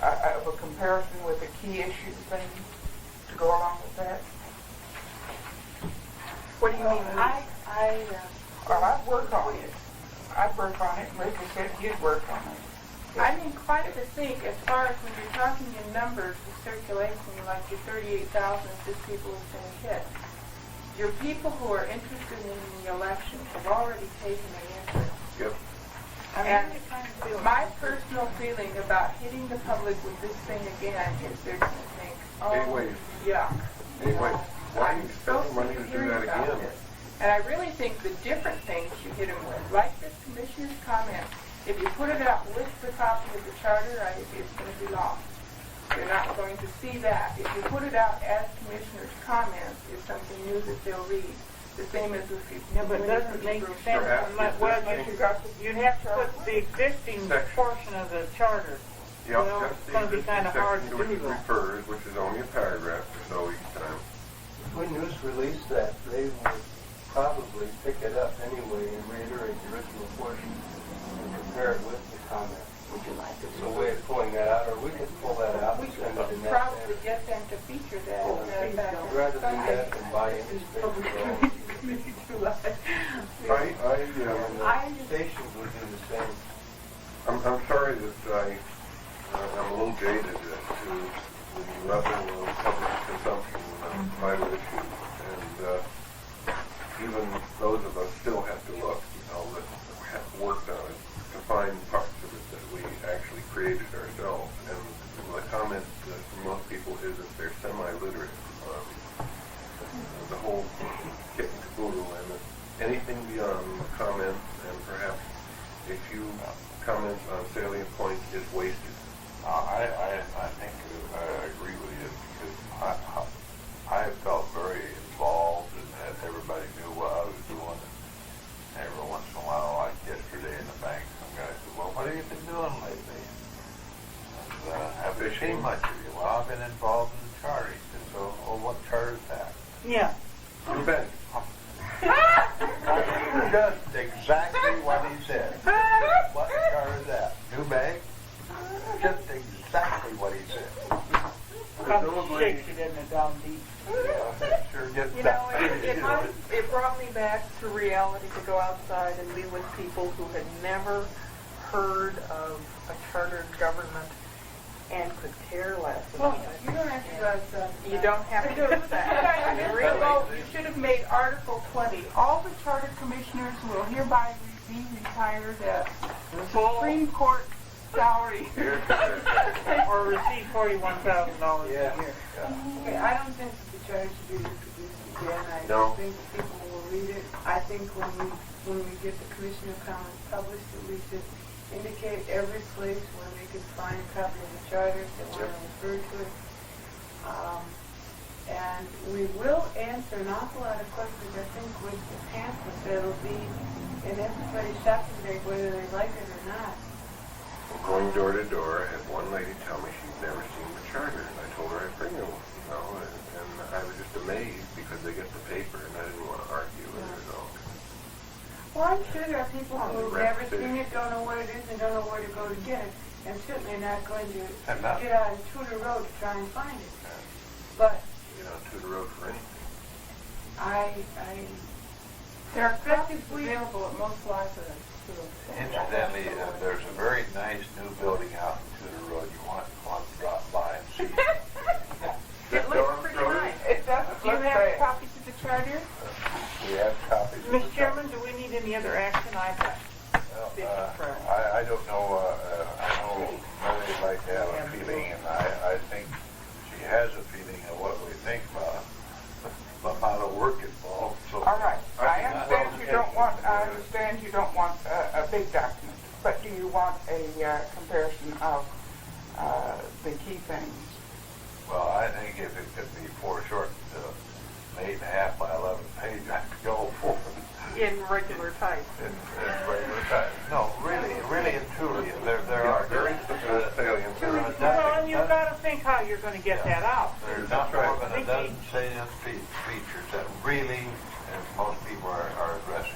of a comparison with the key issues thing to go along with that? What do you mean? Well, I'd work on it. I'd work on it. Ricky said he'd work on it. I'm inclined to think, as far as when you're talking in numbers, the circulation, like your 38,000 is just people who've been hit. Your people who are interested in the election have already taken an interest. Yep. And my personal feeling about hitting the public with this thing again is they're going to think, oh, Hey, wait. yuck. Hey, wait. Why are you so spending money sick to of do hearing that about again? this. And I really think the different things you hit them with, like this commissioner's comment, if you put it out with the copy of the charter, I think it's going to be lost. They're not going to see that. If you put it out as commissioner's comments, it's something new that they'll read. The same as if you... Yeah, but it doesn't make sense unless, well, you'd have to put the existing portion of the charter. Yep, Well, just it's the gonna be existing kinda hard section to which do that. refers, which is only a paragraph or so each time. When news released that, they would probably pick it up anyway and reiterate the original portion and compare it with the comment. Would you like it? It's a way of pulling that out, or we could pull that out We and could send it in that probably manner. get them to feature that. Rather do that than buy into space. I, And the stations would do the same. I'm sorry that I'm a little jaded to the level of public consumption of private issues, and even those of us still have to look, that have worked on it, to find parts of it that we actually created ourselves. And the comment from most people is that they're semi-literate. The whole kit and caboodle, and that anything beyond comments and perhaps a few comments on salient points is wasted. I think I agree with you because I felt very involved and that everybody knew what I was doing. And every once in a while, like yesterday in the bank, some guy said, "Well, what have you been doing lately?" And have you seen much of you? Well, I've been involved in the charter. He said, "So, what charter is that?" Yeah. You bet. Just exactly what he said. What charter is that? New bank? Just exactly what he said. Probably shakes it in the down deep. Sure gets You that. know, it brought me back to reality to go outside and be with people who had never heard of a chartered government and could care less Well, about you don't have to go outside. You don't have to do that. You should have made Article 20. All the charter commissioners will hereby be retired at Supreme Court salary. Or receive $41,000 a year. Okay, I don't think that the charter should be reproduced again. I No. think people will read it. I think when we get the commissioner comments published, that we should indicate every place where they can find a copy of the charter if they want to refer to it. And we will answer an awful lot of questions, I think, with the pamphlet that'll be in everybody's shopping bag, whether they like it or not. Going door to door, I had one lady tell me she'd never seen the charter, and I told her I'd bring her one, and I was just amazed because they get the paper, and I didn't want to argue with her, Well, I'm sure there are people who've never seen it, don't know what it is, and don't know where to go to get it, and certainly not going to get out on Tudor Road to try and find it. But You know, to the road for anything. There are copies available at most libraries. Incidentally, there's a very nice new building out in Tudor Road. You want to drop by and see. It looks pretty nice. It doesn't Do you look have bad. copies of the charter? We have copies. of Mr. the Chairman, do we need any other action has a feeling of what we think about the amount of work involved. So All right, I think understand you don't want a big document, but do you want a comparison of the key things? Well, I think if it could be foreshortened to 8.5 by 11 page, I'd go for it. In regular type. In regular time. No, really and truly, there are very salient. Well, and you've got to think how you're going to get that out. There's not more than a dozen salient features that really, as most people are addressing.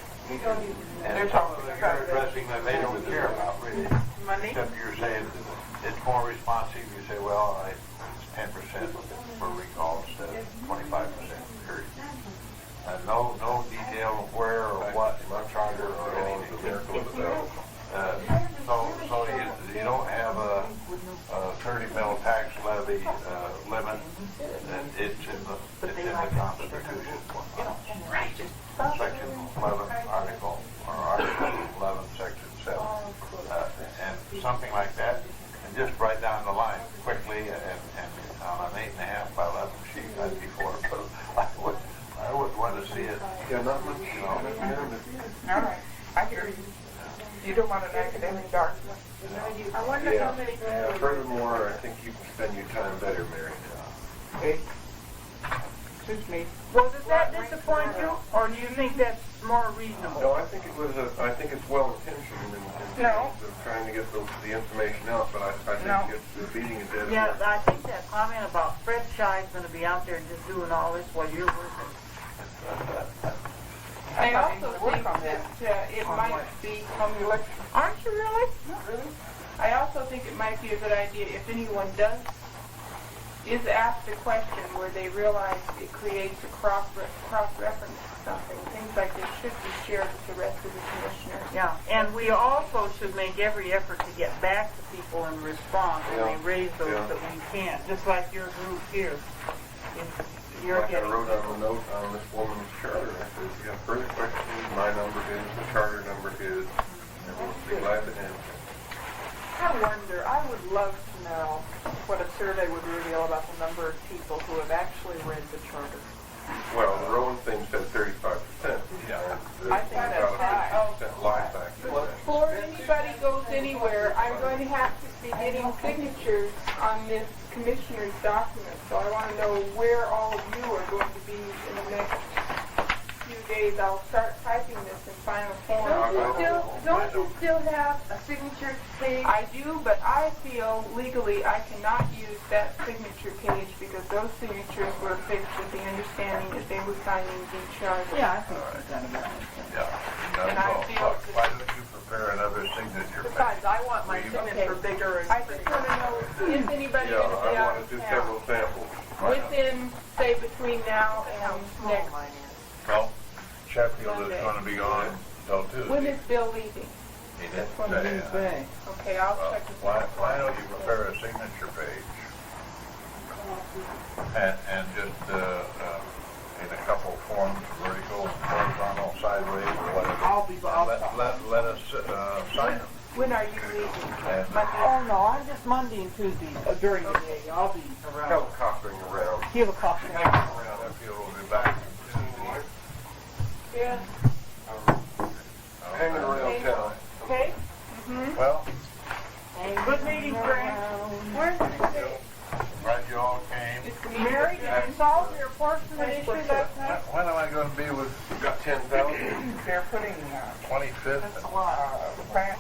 And some of them you're addressing that they don't care about, really. Money? Except you're saying it's more responsive. You say, well, it's 10% for recall instead of 25%, period. And no detail of where or what, charter or anything. So you don't have a 30 mil tax levy limit. And it's in the Constitution. Section 11, Article 11, Section 7. And something like that. And just write down the line quickly and on an 8.5 by 11 sheet, I'd be for it. But I would want to see it. Yeah, not much. All right, I hear you. You don't want an academic document? I wonder how many Yeah, furthermore, I think you can spend your time better, Mary. Okay. Suits me. Well, does that disappoint you, or do you think that's more reasonable? No, I think it's well intentioned in terms of trying to get the information out, but I think it's beating a dead Yeah, horse. I think that comment about Fred Shy's going to be out there just doing all this while you're working. I also think that it might be on the election. Aren't you really? Not really. I also think it might be a good idea if anyone is asked a question where they realize it creates a cross-reference to something. Things like this should be shared with the rest of the commissioners. Yeah, and we also should make every effort to get back to people and respond when they raise those that we can't, just like your group here. You're Like I getting wrote on the note on this woman's charter, I said, if you have further questions, my number is, the charter number is, and we'll be glad to answer. I would love to know what a survey would reveal about the number of people who have actually read the charter. Well, the Rowan thing said 35%. Yeah. I think that's high. 50% lie factor. Before anybody goes anywhere, I'm going to have to be getting signatures on this commissioner's document. So I want to know where all of you are going to be in the next few days. I'll start typing this in final form. Don't you still have a signature page? I do, but I feel legally I cannot use that signature page because those signatures were fixed with the understanding that they were signing the charter. Yeah, I think you've done about it. Yeah. And I feel Why don't you prepare another signature page? Besides, I want my signature bigger and I just want to know, is anybody Yeah, going to be I out want to do of several town samples. within, say, between now and next? Well, Sheffield is going to be gone until Tuesday. When is Bill leaving? He didn't say. Okay, I'll Well, check with him. why don't you prepare a signature page and just in a couple of forms, vertical, horizontal, sideways, or whatever. Let us sign them. When are you leaving? And Oh, no, I'm just Monday and Tuesday during the day. I'll be around. Helicoptering around. Give a coffee. if you'll be back. Yeah. Hanging around town. Okay? Well, Good meeting, Frank. Where's the glad you all came. Mary, did you solve your porcelain issue last night? When am I going to be with We've got 10,000. They're putting 25th? France